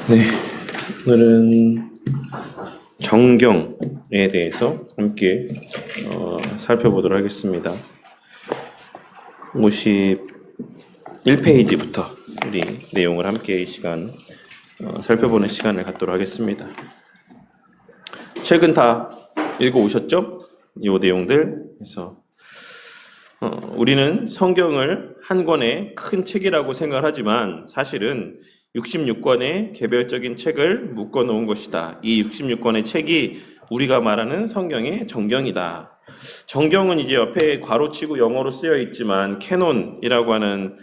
네, 오늘은 정경에 대해서 함께 살펴보도록 하겠습니다. 51페이지부터 우리 내용을 함께 이 시간 살펴보는 시간을 갖도록 하겠습니다. 책은 다 읽어오셨죠? 이 내용들. 그래서 우리는 성경을 한 권의 큰 책이라고 생각하지만 사실은 66권의 개별적인 책을 묶어 놓은 것이다. 이 66권의 책이 우리가 말하는 성경의 정경이다. 정경은 이제 옆에 괄호치고 영어로 쓰여 있지만 캐논이라고 하는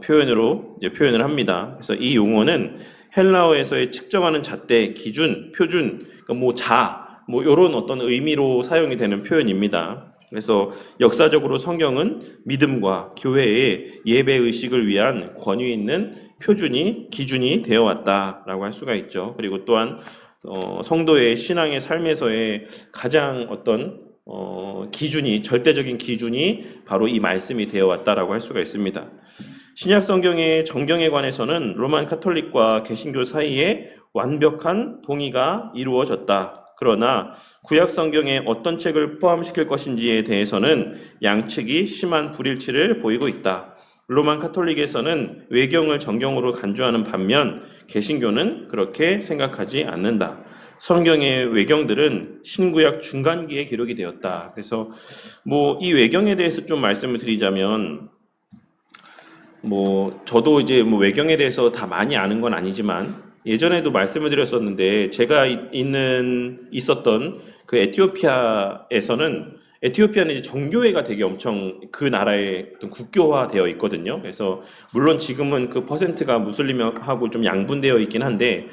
표현으로 이제 표현을 합니다. 그래서 이 용어는 헬라어에서의 측정하는 잣대, 기준, 표준, 그러니까 이런 어떤 의미로 사용이 되는 표현입니다. 그래서 역사적으로 성경은 믿음과 교회의 예배 의식을 위한 권위 있는 표준이 기준이 되어 왔다라고 할 수가 있죠. 그리고 또한 성도의 신앙의 삶에서의 가장 어떤 기준이 절대적인 기준이 바로 이 말씀이 되어 왔다라고 할 수가 있습니다. 신약 성경의 정경에 관해서는 로만 카톨릭과 개신교 사이에 완벽한 동의가 이루어졌다. 그러나 구약 성경에 어떤 책을 포함시킬 것인지에 대해서는 양측이 심한 불일치를 보이고 있다. 로만 카톨릭에서는 외경을 정경으로 간주하는 반면 개신교는 그렇게 생각하지 않는다. 성경의 외경들은 신구약 중간기에 기록이 되었다. 그래서 이 외경에 대해서 좀 말씀을 드리자면 저도 이제 외경에 대해서 다 많이 아는 건 아니지만 예전에도 말씀을 드렸었는데 제가 있었던 그 에티오피아는 이제 정교회가 되게 엄청 그 나라의 어떤 국교화되어 있거든요. 그래서 물론 지금은 그 퍼센트가 무슬림하고 좀 양분되어 있긴 한데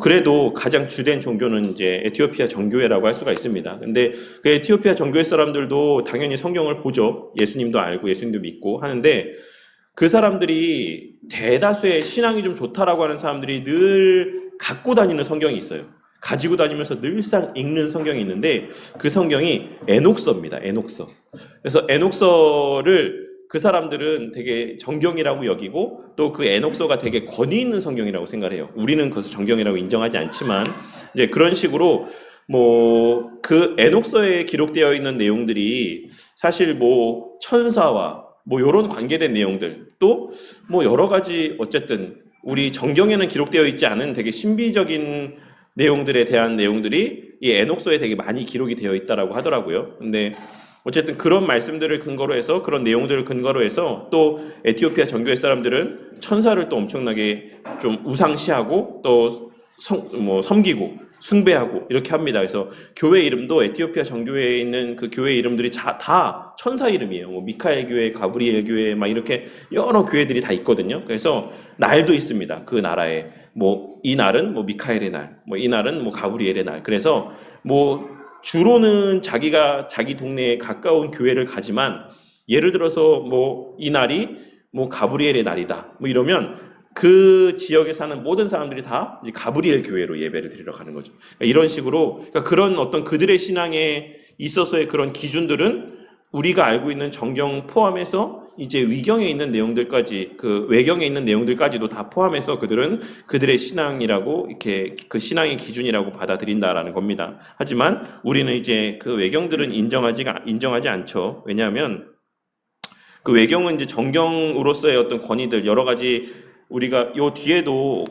그래도 가장 주된 종교는 이제 에티오피아 정교회라고 할 수가 있습니다. 근데 그 에티오피아 정교회 사람들도 당연히 성경을 보죠. 예수님도 알고 예수님도 믿고 하는데 그 사람들이 대다수의 신앙이 좀 좋다라고 하는 사람들이 늘 갖고 다니는 성경이 있어요. 가지고 다니면서 늘상 읽는 성경이 있는데 그 성경이 에녹서입니다. 에녹서. 그래서 에녹서를 그 사람들은 되게 정경이라고 여기고 또 그 에녹서가 되게 권위 있는 성경이라고 생각해요. 우리는 그것을 정경이라고 인정하지 않지만 이제 그런 식으로 그 에녹서에 기록되어 있는 내용들이 사실 천사와 이런 관계된 내용들, 또 여러 가지 어쨌든 우리 정경에는 기록되어 있지 않은 되게 신비적인 내용들에 대한 내용들이 이 에녹서에 되게 많이 기록이 되어 있다라고 하더라고요. 근데 어쨌든 그런 말씀들을 근거로 해서 그런 내용들을 근거로 해서 또 에티오피아 정교회 사람들은 천사를 또 엄청나게 좀 우상시하고 또 섬기고 숭배하고 이렇게 합니다. 그래서 교회 이름도 에티오피아 정교회에 있는 그 교회 이름들이 다 천사 이름이에요. 미카엘 교회, 가브리엘 교회 막 이렇게 여러 교회들이 다 있거든요. 그래서 날도 있습니다. 그 나라에 이 날은 미카엘의 날, 이 날은 가브리엘의 날. 그래서 주로는 자기가 자기 동네에 가까운 교회를 가지만 예를 들어서 이 날이 가브리엘의 날이다. 이러면 그 지역에 사는 모든 사람들이 다 이제 가브리엘 교회로 예배를 드리러 가는 거죠. 이런 식으로 그런 어떤 그들의 신앙에 있어서의 그런 기준들은 우리가 알고 있는 정경 포함해서 이제 위경에 있는 내용들까지 그 외경에 있는 내용들까지도 다 포함해서 그들은 그들의 신앙이라고 이렇게 그 신앙의 기준이라고 받아들인다라는 겁니다. 하지만 우리는 이제 그 외경들은 인정하지 않죠. 왜냐하면 그 외경은 이제 정경으로서의 어떤 권위들 여러 가지 우리가 요 뒤에도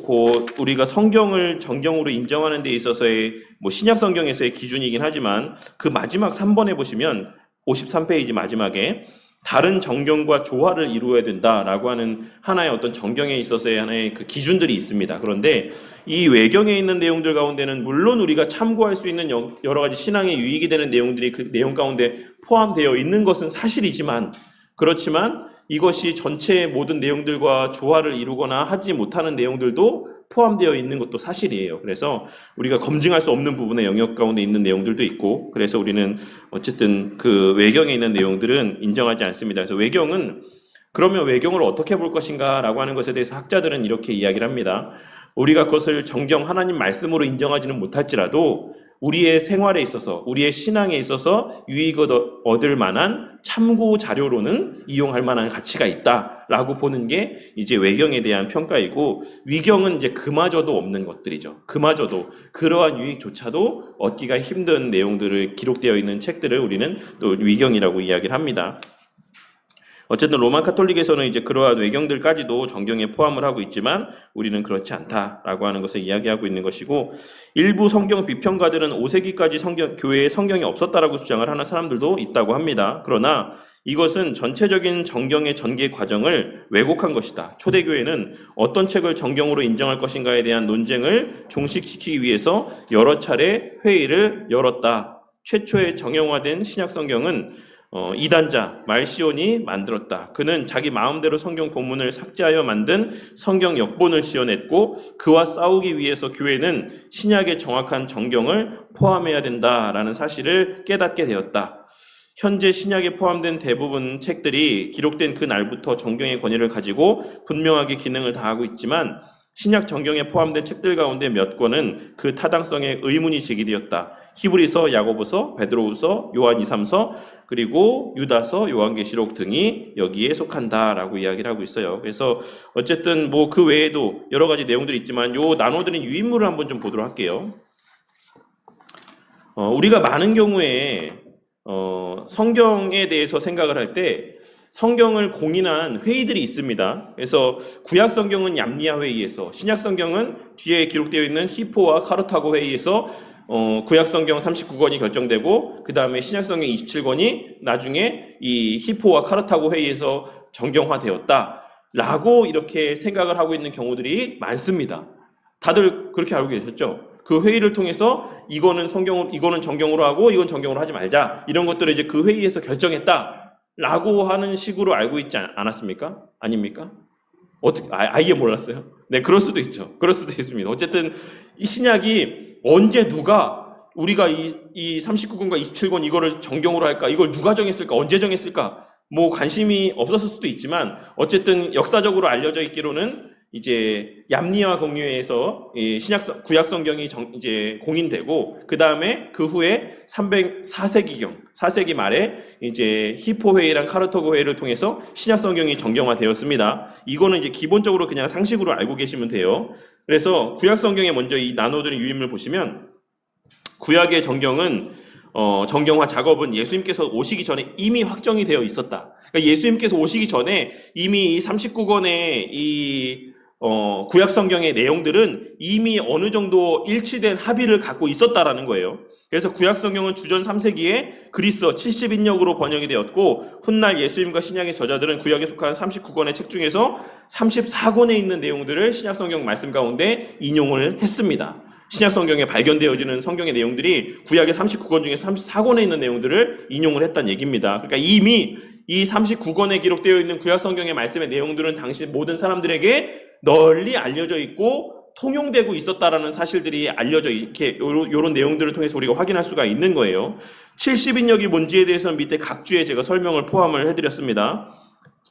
우리가 성경을 정경으로 인정하는 데 있어서의 신약 성경에서의 기준이긴 하지만 그 마지막 3번에 보시면 53페이지 마지막에 다른 정경과 조화를 이루어야 된다라고 하는 하나의 어떤 정경에 있어서의 하나의 그 기준들이 있습니다. 그런데 이 외경에 있는 내용들 가운데는 물론 우리가 참고할 수 있는 여러 가지 신앙에 유익이 되는 내용들이 그 내용 가운데 포함되어 있는 것은 사실이지만 그렇지만 이것이 전체의 모든 내용들과 조화를 이루거나 하지 못하는 내용들도 포함되어 있는 것도 사실이에요. 그래서 우리가 검증할 수 없는 부분의 영역 가운데 있는 내용들도 있고 그래서 우리는 어쨌든 그 외경에 있는 내용들은 인정하지 않습니다. 그래서 그러면 외경을 어떻게 볼 것인가 라고 하는 것에 대해서 학자들은 이렇게 이야기를 합니다. 우리가 그것을 정경 하나님 말씀으로 인정하지는 못할지라도 우리의 생활에 있어서, 우리의 신앙에 있어서 유익을 얻을 만한 참고 자료로는 이용할 만한 가치가 있다라고 보는 게 이제 외경에 대한 평가이고, 위경은 이제 그마저도 없는 것들이죠. 그마저도 그러한 유익조차도 얻기가 힘든 내용들을 기록되어 있는 책들을 우리는 또 위경이라고 이야기를 합니다. 어쨌든 로마 카톨릭에서는 이제 그러한 외경들까지도 정경에 포함을 하고 있지만 우리는 그렇지 않다라고 하는 것을 이야기하고 있는 것이고, 일부 성경 비평가들은 5세기까지 교회에 성경이 없었다라고 주장을 하는 사람들도 있다고 합니다. 그러나 이것은 전체적인 정경의 전개 과정을 왜곡한 것이다. 초대교회는 어떤 책을 정경으로 인정할 것인가에 대한 논쟁을 종식시키기 위해서 여러 차례 회의를 열었다. 최초의 정형화된 신약 성경은 이단자 말시온이 만들었다. 그는 자기 마음대로 성경 본문을 삭제하여 만든 성경 역본을 지어냈고, 그와 싸우기 위해서 교회는 신약의 정확한 정경을 포함해야 된다라는 사실을 깨닫게 되었다. 현재 신약에 포함된 대부분 책들이 기록된 그 날부터 정경의 권위를 가지고 분명하게 기능을 다하고 있지만, 신약 정경에 포함된 책들 가운데 몇 권은 그 타당성에 의문이 제기되었다. 히브리서, 야고보서, 베드로후서, 요한 2, 3서, 그리고 유다서, 요한계시록 등이 여기에 속한다라고 이야기를 하고 있어요. 그래서 어쨌든 뭐 그 외에도 여러 가지 내용들이 있지만 요 나눠드린 유인물을 한번 좀 보도록 할게요. 우리가 많은 경우에 성경에 대해서 생각을 할 때 성경을 공인한 회의들이 있습니다. 그래서 구약 성경은 얌리아 회의에서, 신약 성경은 뒤에 기록되어 있는 히포와 카르타고 회의에서 구약 성경 39권이 결정되고, 그 다음에 신약 성경 27권이 나중에 이 히포와 카르타고 회의에서 정경화되었다라고 이렇게 생각을 하고 있는 경우들이 많습니다. 다들 그렇게 알고 계셨죠? 그 회의를 통해서 이거는 정경으로 하고 이건 정경으로 하지 말자, 이런 것들을 이제 그 회의에서 결정했다라고 하는 식으로 알고 있지 않았습니까? 아닙니까? 어떻게 아예 몰랐어요? 네, 그럴 수도 있죠. 그럴 수도 있습니다. 어쨌든 이 신약이 언제 누가 우리가 이 39권과 27권 이거를 정경으로 할까? 이걸 누가 정했을까? 언제 정했을까? 뭐 관심이 없었을 수도 있지만, 어쨌든 역사적으로 알려져 있기로는 이제 얌리아 공유회에서 구약 성경이 이제 공인되고, 그 다음에 그 후에 4세기 말에 이제 히포 회의랑 카르타고 회의를 통해서 신약 성경이 정경화되었습니다. 이거는 이제 기본적으로 그냥 상식으로 알고 계시면 돼요. 그래서 구약 성경에 먼저 이 나눠드린 유인물 보시면, 구약의 정경은 정경화 작업은 예수님께서 오시기 전에 이미 확정이 되어 있었다. 그러니까 예수님께서 오시기 전에 이미 이 39권의 이 구약 성경의 내용들은 이미 어느 정도 일치된 합의를 갖고 있었다라는 거예요. 그래서 구약 성경은 주전 3세기에 그리스어 70인역으로 번역이 되었고, 훗날 예수님과 신약의 저자들은 구약에 속한 39권의 책 중에서 34권에 있는 내용들을 신약 성경 말씀 가운데 인용을 했습니다. 신약 성경에 발견되어지는 성경의 내용들이 구약의 39권 중에 34권에 있는 내용들을 인용을 했다는 얘기입니다. 그러니까 이미 이 39권에 기록되어 있는 구약 성경의 말씀의 내용들은 당시 모든 사람들에게 널리 알려져 있고 통용되고 있었다라는 사실들이 알려져, 이렇게 요런 내용들을 통해서 우리가 확인할 수가 있는 거예요. 70인역이 뭔지에 대해서는 밑에 각 주에 제가 설명을 포함을 해드렸습니다.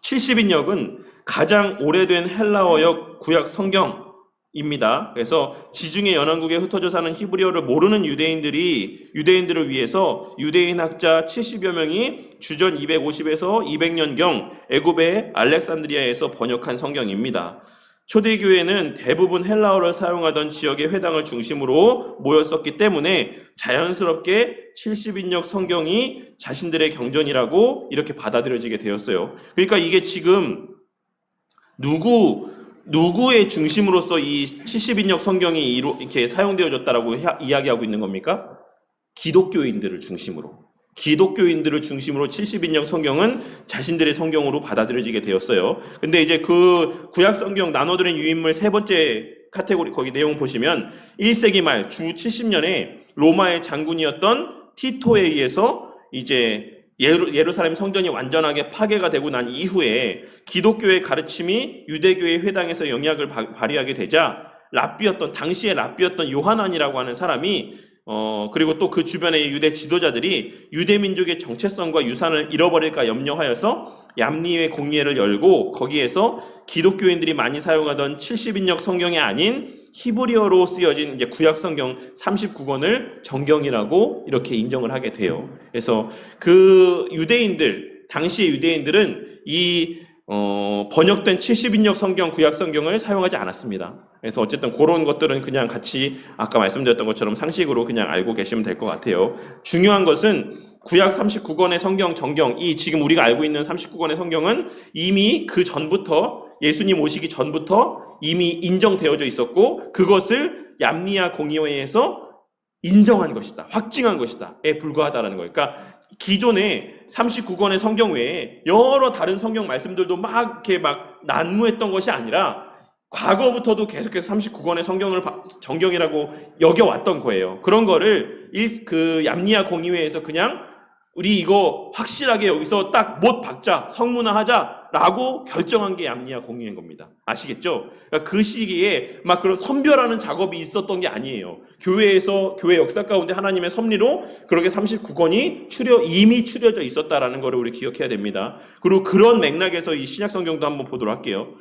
70인역은 가장 오래된 헬라어역 구약 성경입니다. 그래서 지중해 연안국에 흩어져 사는 히브리어를 모르는 유대인들을 위해서 유대인 학자 70여 명이 주전 250에서 200년경 애굽의 알렉산드리아에서 번역한 성경입니다. 초대교회는 대부분 헬라어를 사용하던 지역의 회당을 중심으로 모였었기 때문에 자연스럽게 70인역 성경이 자신들의 경전이라고 이렇게 받아들여지게 되었어요. 그러니까 이게 지금 누구의 중심으로서 이 70인역 성경이 이렇게 사용되어졌다라고 이야기하고 있는 겁니까? 기독교인들을 중심으로 70인역 성경은 자신들의 성경으로 받아들여지게 되었어요. 근데 이제 그 구약 성경 나눠드린 유인물 세 번째 카테고리, 거기 내용 보시면 1세기 말 주 70년에 로마의 장군이었던 티토에 의해서 이제 예루살렘 성전이 완전하게 파괴가 되고 난 이후에 기독교의 가르침이 유대교의 회당에서 영향을 발휘하게 되자 당시의 랍비였던 요하난이라고 하는 사람이 그리고 또 그 주변의 유대 지도자들이 유대 민족의 정체성과 유산을 잃어버릴까 염려하여서 얌리의 공예를 열고 거기에서 기독교인들이 많이 사용하던 70인역 성경이 아닌 히브리어로 쓰여진 이제 구약 성경 39권을 정경이라고 이렇게 인정을 하게 돼요. 그래서 그 유대인들, 당시의 유대인들은 이 번역된 70인역 성경, 구약 성경을 사용하지 않았습니다. 그래서 어쨌든 그런 것들은 그냥 같이 아까 말씀드렸던 것처럼 상식으로 그냥 알고 계시면 될 것 같아요. 중요한 것은 구약 39권의 성경 정경, 이 지금 우리가 알고 있는 39권의 성경은 이미 그 전부터 예수님 오시기 전부터 이미 인정되어져 있었고 그것을 얌리아 공의회에서 인정한 것이다, 확증한 것이다에 불과하다라는 거예요. 그러니까 기존에 39권의 성경 외에 여러 다른 성경 말씀들도 막 이렇게 막 난무했던 것이 아니라 과거부터도 계속해서 39권의 성경을 정경이라고 여겨왔던 거예요. 그런 거를 그 얌리아 공의회에서 그냥 우리 이거 확실하게 여기서 딱 못 박자, 성문화하자라고 결정한 게 얌리아 공의회인 겁니다. 아시겠죠? 그러니까 그 시기에 막 그런 선별하는 작업이 있었던 게 아니에요. 교회에서 교회 역사 가운데 하나님의 섭리로 그렇게 39권이 이미 추려져 있었다라는 것을 우리 기억해야 됩니다. 그리고 그런 맥락에서 이 신약 성경도 한번 보도록 할게요.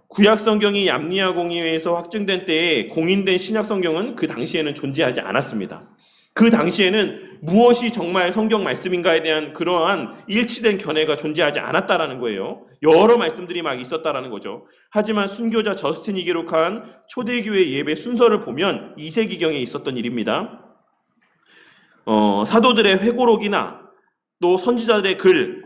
구약 성경이 얌리아 공의회에서 확증된 때에 공인된 신약 성경은 그 당시에는 존재하지 않았습니다. 그 당시에는 무엇이 정말 성경 말씀인가에 대한 그러한 일치된 견해가 존재하지 않았다라는 거예요. 여러 말씀들이 막 있었다라는 거죠. 하지만 순교자 저스틴이 기록한 초대교회 예배 순서를 보면 2세기경에 있었던 일입니다. 사도들의 회고록이나 또 선지자들의 글,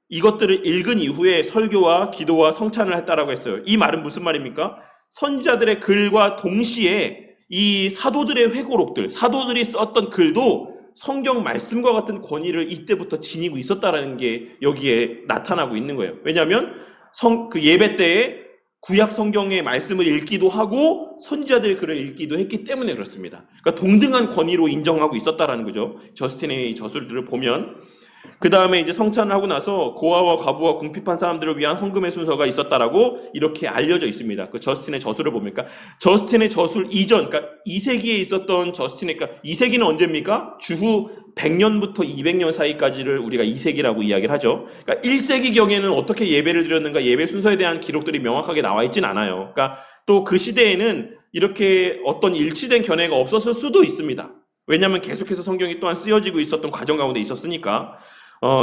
이것들을 읽은 이후에 설교와 기도와 성찬을 했다라고 했어요. 이 말은 무슨 말입니까? 선지자들의 글과 동시에 이 사도들의 회고록들, 사도들이 썼던 글도 성경 말씀과 같은 권위를 이때부터 지니고 있었다라는 게 여기에 나타나고 있는 거예요. 왜냐하면 그 예배 때에 구약 성경의 말씀을 읽기도 하고 선지자들의 글을 읽기도 했기 때문에 그렇습니다. 그러니까 동등한 권위로 인정하고 있었다라는 거죠. 저스틴의 저술들을 보면. 그 다음에 이제 성찬을 하고 나서 고아와 과부와 궁핍한 사람들을 위한 헌금의 순서가 있었다라고 이렇게 알려져 있습니다. 그 저스틴의 저술을 보니까 저스틴의 저술 이전, 그러니까 2세기에 있었던 저스틴의, 그러니까 2세기는 언제입니까? 주후 100년부터 200년 사이까지를 우리가 2세기라고 이야기를 하죠. 그러니까 1세기경에는 어떻게 예배를 드렸는가, 예배 순서에 대한 기록들이 명확하게 나와 있진 않아요. 그러니까 또 그 시대에는 이렇게 어떤 일치된 견해가 없었을 수도 있습니다. 왜냐하면 계속해서 성경이 또한 쓰여지고 있었던 과정 가운데 있었으니까.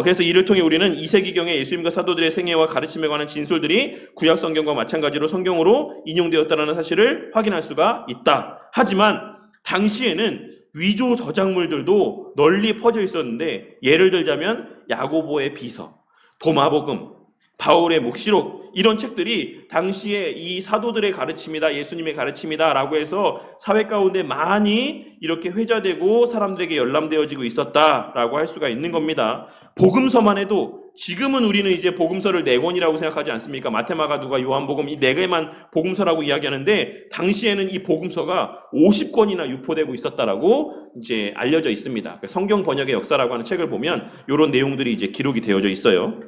그래서 이를 통해 우리는 2세기경에 예수님과 사도들의 생애와 가르침에 관한 진술들이 구약 성경과 마찬가지로 성경으로 인용되었다는 사실을 확인할 수가 있다. 하지만 당시에는 위조 저작물들도 널리 퍼져 있었는데 예를 들자면 야고보의 비서, 도마복음, 바울의 묵시록 이런 책들이 당시에 이 사도들의 가르침이다, 예수님의 가르침이다 라고 해서 사회 가운데 많이 이렇게 회자되고 사람들에게 열람되어지고 있었다라고 할 수가 있는 겁니다. 복음서만 해도 지금은 우리는 이제 복음서를 4권이라고 생각하지 않습니까? 마테마가, 누가, 요한복음 이 4개만 복음서라고 이야기하는데 당시에는 이 복음서가 50권이나 유포되고 있었다라고 이제 알려져 있습니다. 성경 번역의 역사라고 하는 책을 보면 이런 내용들이 이제 기록이 되어져 있어요.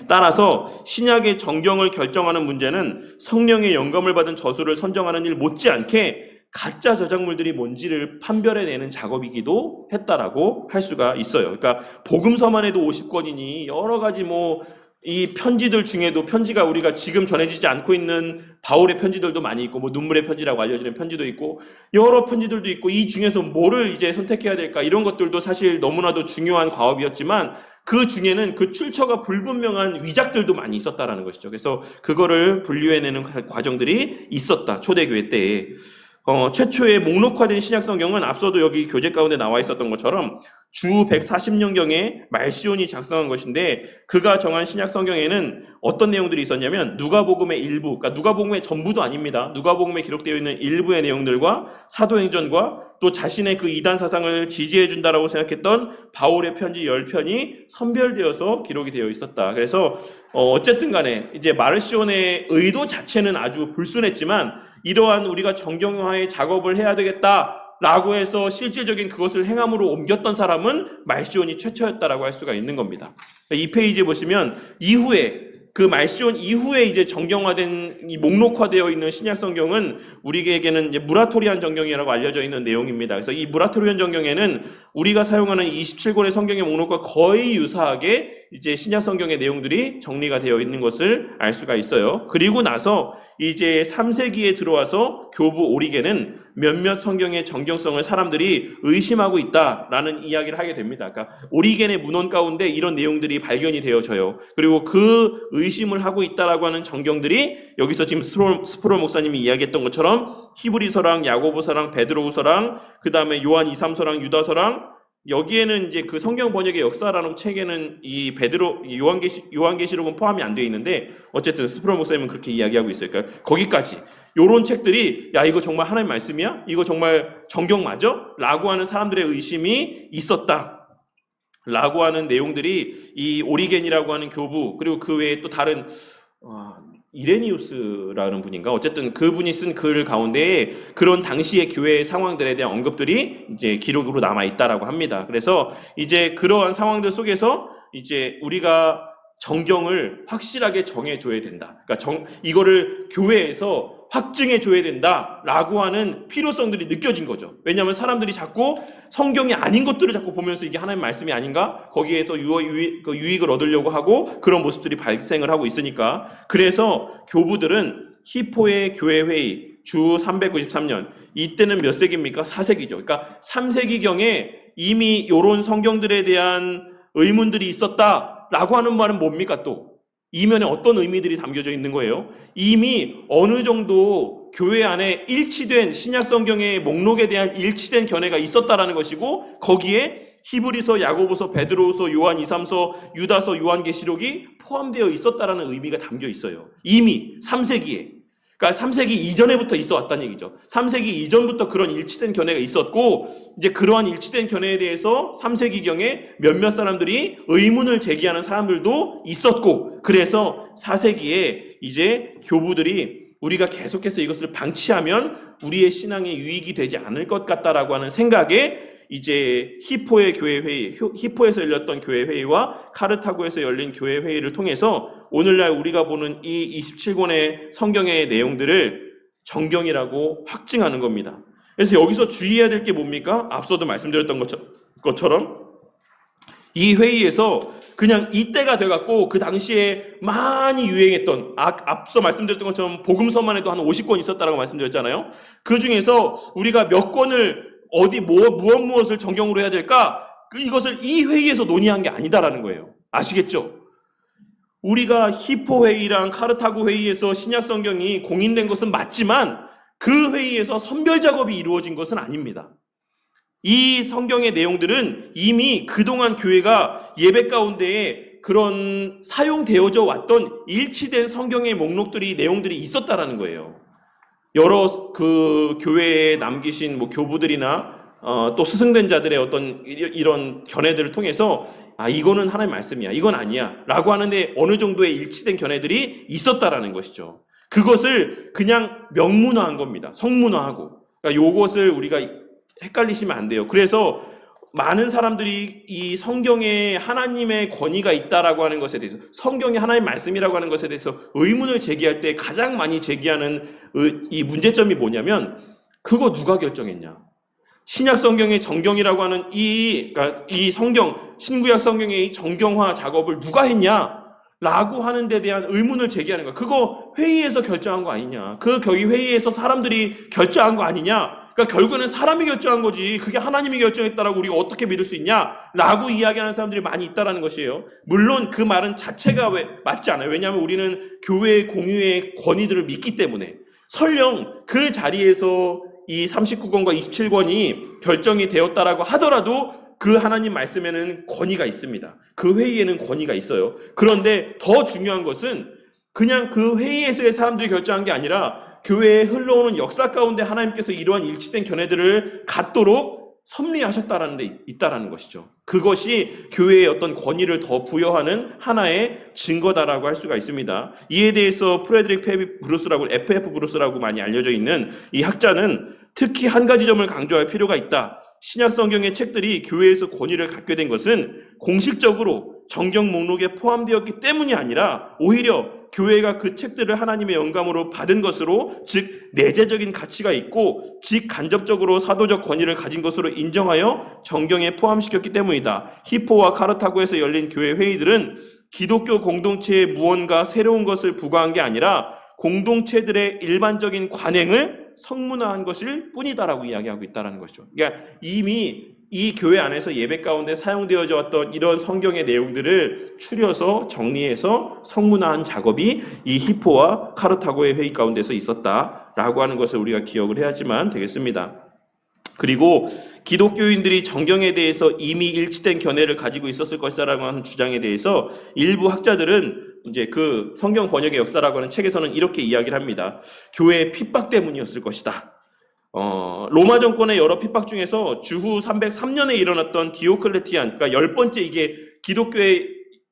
따라서 신약의 정경을 결정하는 문제는 성령의 영감을 받은 저술을 선정하는 일 못지않게 가짜 저작물들이 뭔지를 판별해내는 작업이기도 했다라고 할 수가 있어요. 그러니까 복음서만 해도 50권이니 여러 가지 이 편지들 중에도 편지가 우리가 지금 전해지지 않고 있는 바울의 편지들도 많이 있고 눈물의 편지라고 알려지는 편지도 있고 여러 편지들도 있고 이 중에서 뭐를 이제 선택해야 될까 이런 것들도 사실 너무나도 중요한 과업이었지만 그 중에는 그 출처가 불분명한 위작들도 많이 있었다라는 것이죠. 그래서 그거를 분류해내는 과정들이 있었다. 초대교회 때에. 최초의 목록화된 신약성경은 앞서도 여기 교재 가운데 나와 있었던 것처럼 주 140년경에 말시온이 작성한 것인데 그가 정한 신약성경에는 어떤 내용들이 있었냐면 누가복음의 일부, 그러니까 누가복음의 전부도 아닙니다. 누가복음에 기록되어 있는 일부의 내용들과 사도행전과 또 자신의 그 이단 사상을 지지해 준다라고 생각했던 바울의 편지 10편이 선별되어서 기록이 되어 있었다. 그래서 어쨌든 간에 이제 마르시온의 의도 자체는 아주 불순했지만 이러한 우리가 정경화의 작업을 해야 되겠다라고 해서 실질적인 그것을 행함으로 옮겼던 사람은 말시온이 최초였다라고 할 수가 있는 겁니다. 이 페이지에 보시면 이후에 그 말시온 이후에 이제 정경화된 이 목록화되어 있는 신약 성경은 우리에게는 이제 무라토리안 정경이라고 알려져 있는 내용입니다. 그래서 이 무라토리안 정경에는 우리가 사용하는 27권의 성경의 목록과 거의 유사하게 이제 신약 성경의 내용들이 정리가 되어 있는 것을 알 수가 있어요. 그리고 나서 이제 3세기에 들어와서 교부 오리겐은 몇몇 성경의 정경성을 사람들이 의심하고 있다라는 이야기를 하게 됩니다. 그러니까 오리겐의 문헌 가운데 이런 내용들이 발견이 되어져요. 그리고 그 의심을 하고 있다라고 하는 정경들이 여기서 지금 스프롤 목사님이 이야기했던 것처럼 히브리서랑 야고보서랑 베드로후서랑 그 다음에 요한 2, 3서랑 유다서랑 여기에는 이제 그 성경 번역의 역사라는 책에는 이 요한계시록은 포함이 안 되어 있는데 어쨌든 스프롤 목사님은 그렇게 이야기하고 있어요. 그러니까 거기까지 요런 책들이 야 이거 정말 하나님 말씀이야? 이거 정말 정경 맞아? 라고 하는 사람들의 의심이 있었다. 라고 하는 내용들이 이 오리겐이라고 하는 교부 그리고 그 외에 또 다른 이레니우스라는 분인가 어쨌든 그분이 쓴 글 가운데에 그런 당시의 교회의 상황들에 대한 언급들이 이제 기록으로 남아 있다라고 합니다. 그래서 이제 그러한 상황들 속에서 이제 우리가 정경을 확실하게 정해줘야 된다. 그러니까 이거를 교회에서 확증해줘야 된다라고 하는 필요성들이 느껴진 거죠. 왜냐하면 사람들이 자꾸 성경이 아닌 것들을 자꾸 보면서 이게 하나님의 말씀이 아닌가? 거기에 또 유익을 얻으려고 하고 그런 모습들이 발생을 하고 있으니까. 그래서 교부들은 히포의 교회회의 주 393년 이때는 몇 세기입니까? 4세기죠. 그러니까 3세기경에 이미 이런 성경들에 대한 의문들이 있었다라고 하는 말은 뭡니까 또? 이면에 어떤 의미들이 담겨져 있는 거예요? 이미 어느 정도 교회 안에 일치된 신약 성경의 목록에 대한 일치된 견해가 있었다라는 것이고 거기에 히브리서, 야고보서, 베드로후서, 요한 2, 3서, 유다서, 요한계시록이 포함되어 있었다라는 의미가 담겨 있어요. 이미 3세기에. 그러니까 3세기 이전에부터 있어 왔다는 얘기죠. 3세기 이전부터 그런 일치된 견해가 있었고 이제 그러한 일치된 견해에 대해서 3세기경에 몇몇 사람들이 의문을 제기하는 사람들도 있었고 그래서 4세기에 이제 교부들이 우리가 계속해서 이것을 방치하면 우리의 신앙에 유익이 되지 않을 것 같다라고 하는 생각에 이제 히포의 교회 회의, 히포에서 열렸던 교회 회의와 카르타고에서 열린 교회 회의를 통해서 오늘날 우리가 보는 이 27권의 성경의 내용들을 정경이라고 확증하는 겁니다. 그래서 여기서 주의해야 될 게 뭡니까? 앞서도 말씀드렸던 것처럼 이 회의에서 그냥 이때가 돼갖고 그 당시에 많이 유행했던 앞서 말씀드렸던 것처럼 복음서만 해도 한 50권 있었다라고 말씀드렸잖아요. 그 중에서 우리가 몇 권을 무엇을 정경으로 해야 될까? 이것을 이 회의에서 논의한 게 아니다라는 거예요. 아시겠죠? 우리가 히포 회의랑 카르타고 회의에서 신약 성경이 공인된 것은 맞지만 그 회의에서 선별 작업이 이루어진 것은 아닙니다. 이 성경의 내용들은 이미 그동안 교회가 예배 가운데에 그런 사용되어져 왔던 일치된 성경의 목록들이 내용들이 있었다라는 거예요. 여러 그 교회에 남기신 교부들이나 또 스승된 자들의 어떤 이런 견해들을 통해서 이거는 하나님의 말씀이야, 이건 아니야 라고 하는데 어느 정도의 일치된 견해들이 있었다라는 것이죠. 그것을 그냥 명문화한 겁니다. 성문화하고. 그러니까 이것을 우리가 헷갈리시면 안 돼요. 그래서 많은 사람들이 이 성경에 하나님의 권위가 있다라고 하는 것에 대해서 성경이 하나님의 말씀이라고 하는 것에 대해서 의문을 제기할 때 가장 많이 제기하는 이 문제점이 뭐냐면 그거 누가 결정했냐? 신약 성경의 정경이라고 하는 그러니까 이 성경, 신구약 성경의 이 정경화 작업을 누가 했냐? 라고 하는 데 대한 의문을 제기하는 거야. 그거 회의에서 결정한 거 아니냐? 그 회의에서 사람들이 결정한 거 아니냐? 그러니까 결국에는 사람이 결정한 거지 그게 하나님이 결정했다라고 우리가 어떻게 믿을 수 있냐? 라고 이야기하는 사람들이 많이 있다라는 것이에요. 물론 그 말은 자체가 맞지 않아요. 왜냐하면 우리는 교회의 공유의 권위들을 믿기 때문에 설령 그 자리에서 이 39권과 27권이 결정이 되었다라고 하더라도 그 하나님 말씀에는 권위가 있습니다. 그 회의에는 권위가 있어요. 그런데 더 중요한 것은 그냥 그 회의에서의 사람들이 결정한 게 아니라 교회에 흘러오는 역사 가운데 하나님께서 이러한 일치된 견해들을 갖도록 섭리하셨다라는 데 있다라는 것이죠. 그것이 교회의 어떤 권위를 더 부여하는 하나의 증거다라고 할 수가 있습니다. 이에 대해서 프레드릭 브루스라고 FF 브루스라고 많이 알려져 있는 이 학자는 특히 한 가지 점을 강조할 필요가 있다. 신약 성경의 책들이 교회에서 권위를 갖게 된 것은 공식적으로 정경 목록에 포함되었기 때문이 아니라 오히려 교회가 그 책들을 하나님의 영감으로 받은 것으로, 즉 내재적인 가치가 있고 직간접적으로 사도적 권위를 가진 것으로 인정하여 정경에 포함시켰기 때문이다. 히포와 카르타고에서 열린 교회 회의들은 기독교 공동체에 무언가 새로운 것을 부과한 게 아니라 공동체들의 일반적인 관행을 성문화한 것일 뿐이다라고 이야기하고 있다는 것이죠. 그러니까 이미 이 교회 안에서 예배 가운데 사용되어져 왔던 이런 성경의 내용들을 추려서 정리해서 성문화한 작업이 이 히포와 카르타고의 회의 가운데서 있었다라고 하는 것을 우리가 기억을 해야지만 되겠습니다. 그리고 기독교인들이 정경에 대해서 이미 일치된 견해를 가지고 있었을 것이라고 하는 주장에 대해서 일부 학자들은 이제 그 성경 번역의 역사라고 하는 책에서는 이렇게 이야기를 합니다. 교회의 핍박 때문이었을 것이다. 로마 정권의 여러 핍박 중에서 주후 303년에 일어났던 디오클레티안, 그러니까 10번째, 이게 기독교의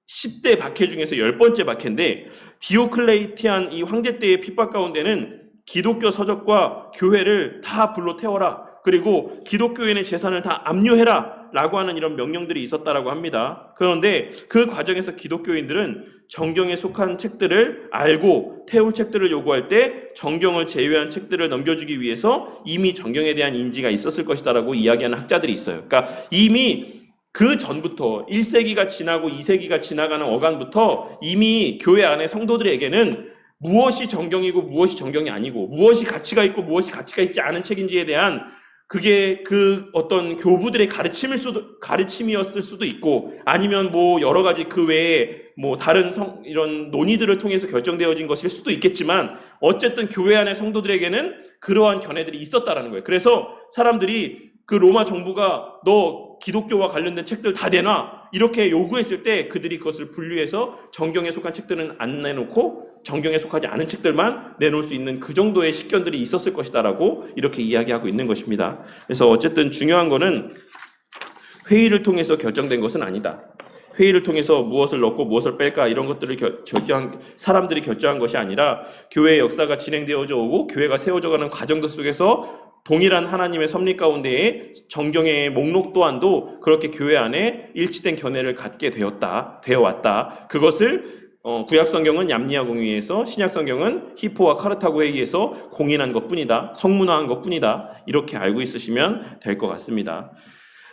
10대 박해 중에서 10번째 박해인데, 디오클레티안 이 황제 때의 핍박 가운데는 기독교 서적과 교회를 다 불러 태워라, 그리고 기독교인의 재산을 다 압류해라 라고 하는 이런 명령들이 있었다라고 합니다. 그런데 그 과정에서 기독교인들은 정경에 속한 책들을 알고 태울 책들을 요구할 때 정경을 제외한 책들을 넘겨주기 위해서 이미 정경에 대한 인지가 있었을 것이다라고 이야기하는 학자들이 있어요. 그러니까 이미 그 전부터 1세기가 지나고 2세기가 지나가는 어간부터 이미 교회 안의 성도들에게는 무엇이 정경이고 무엇이 정경이 아니고, 무엇이 가치가 있고 무엇이 가치가 있지 않은 책인지에 대한 그게 그 어떤 교부들의 가르침이었을 수도 있고, 아니면 뭐 여러 가지 그 외에 뭐 다른 이런 논의들을 통해서 결정되어진 것일 수도 있겠지만, 어쨌든 교회 안의 성도들에게는 그러한 견해들이 있었다라는 거예요. 그래서 사람들이 그 로마 정부가 너 기독교와 관련된 책들 다 내놔 이렇게 요구했을 때 그들이 그것을 분류해서 정경에 속한 책들은 안 내놓고 정경에 속하지 않은 책들만 내놓을 수 있는 그 정도의 식견들이 있었을 것이다라고 이렇게 이야기하고 있는 것입니다. 그래서 어쨌든 중요한 거는 회의를 통해서 결정된 것은 아니다. 회의를 통해서 무엇을 넣고 무엇을 뺄까 이런 것들을 사람들이 결정한 것이 아니라 교회의 역사가 진행되어져 오고 교회가 세워져가는 과정들 속에서 동일한 하나님의 섭리 가운데에 정경의 목록 또한도 그렇게 교회 안에 일치된 견해를 갖게 되어왔다. 그것을 구약 성경은 얌리아 공의에서, 신약 성경은 히포와 카르타고에 의해서 공인한 것뿐이다, 성문화한 것뿐이다, 이렇게 알고 있으시면 될 것 같습니다.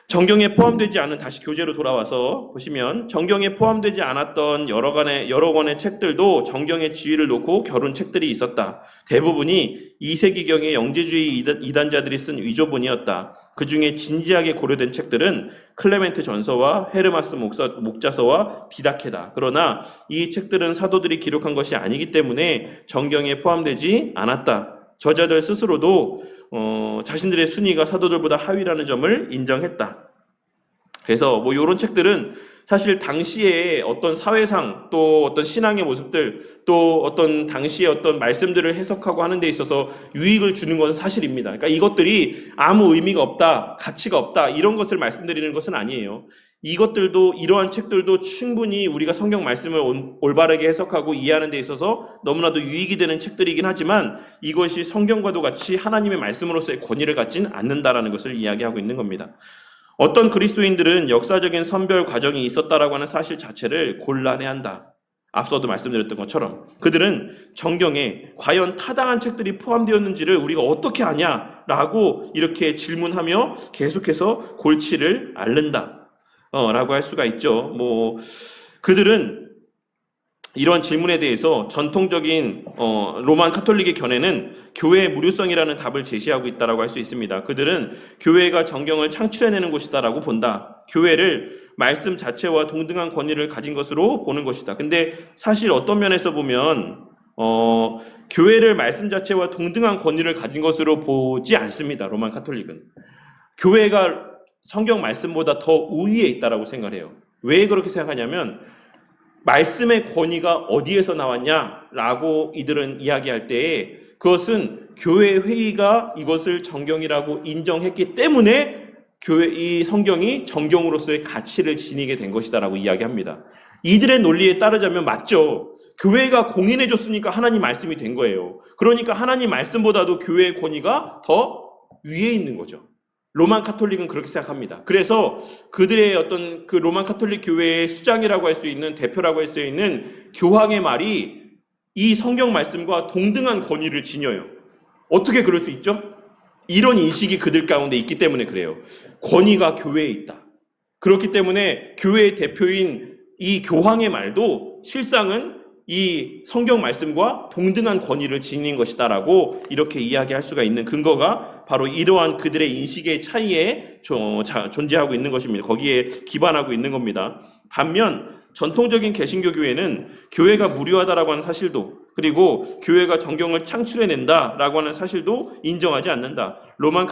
정경에 포함되지 않은, 다시 교재로 돌아와서 보시면 정경에 포함되지 않았던 여러 권의 책들도 정경의 지위를 놓고 겨룬 책들이 있었다. 대부분이 2세기경의 영지주의 이단자들이 쓴 위조본이었다. 그 중에 진지하게 고려된 책들은 클레멘트 전서와 헤르마스 목자서와 디다케다. 그러나 이 책들은 사도들이 기록한 것이 아니기 때문에 정경에 포함되지 않았다. 저자들 스스로도 자신들의 순위가 사도들보다 하위라는 점을 인정했다. 그래서 뭐 이런 책들은 사실 당시에 어떤 사회상, 또 어떤 신앙의 모습들, 또 어떤 당시의 어떤 말씀들을 해석하고 하는 데 있어서 유익을 주는 것은 사실입니다. 그러니까 이것들이 아무 의미가 없다, 가치가 없다, 이런 것을 말씀드리는 것은 아니에요. 이것들도, 이러한 책들도 충분히 우리가 성경 말씀을 올바르게 해석하고 이해하는 데 있어서 너무나도 유익이 되는 책들이긴 하지만 이것이 성경과도 같이 하나님의 말씀으로서의 권위를 갖진 않는다라는 것을 이야기하고 있는 겁니다. 어떤 그리스도인들은 역사적인 선별 과정이 있었다라고 하는 사실 자체를 곤란해한다. 앞서도 말씀드렸던 것처럼 그들은 정경에 과연 타당한 책들이 포함되었는지를 우리가 어떻게 아냐라고 이렇게 질문하며 계속해서 골치를 앓는다 라고 할 수가 있죠. 뭐 그들은 이런 질문에 대해서 전통적인 로만 카톨릭의 견해는 교회의 무료성이라는 답을 제시하고 있다라고 할 수 있습니다. 그들은 교회가 정경을 창출해내는 곳이다라고 본다. 교회를 말씀 자체와 동등한 권위를 가진 것으로 보는 것이다. 근데 사실 어떤 면에서 보면 교회를 말씀 자체와 동등한 권위를 가진 것으로 보지 않습니다. 로만 카톨릭은 교회가 성경 말씀보다 더 우위에 있다라고 생각해요. 왜 그렇게 생각하냐면 말씀의 권위가 어디에서 나왔냐라고 이들은 이야기할 때에 그것은 교회 회의가 이것을 정경이라고 인정했기 때문에 이 성경이 정경으로서의 가치를 지니게 된 것이다라고 이야기합니다. 이들의 논리에 따르자면 맞죠. 교회가 공인해줬으니까 하나님 말씀이 된 거예요. 그러니까 하나님 말씀보다도 교회의 권위가 더 위에 있는 거죠. 로만 카톨릭은 그렇게 생각합니다. 그래서 그들의 어떤 그 로만 카톨릭 교회의 수장이라고 할 수 있는, 대표라고 할 수 있는 교황의 말이 이 성경 말씀과 동등한 권위를 지녀요. 어떻게 그럴 수 있죠? 이런 인식이 그들 가운데 있기 때문에 그래요. 권위가 교회에 있다. 그렇기 때문에 교회의 대표인 이 교황의 말도 실상은 이 성경 말씀과 동등한 권위를 지닌 것이다라고 이렇게 이야기할 수가 있는 근거가 바로 이러한 그들의 인식의 차이에 존재하고 있는 것입니다. 거기에 기반하고 있는 겁니다. 반면 전통적인 개신교 교회는 교회가 무료하다라고 하는 사실도, 그리고 교회가 정경을 창출해낸다라고 하는 사실도 인정하지 않는다. 로만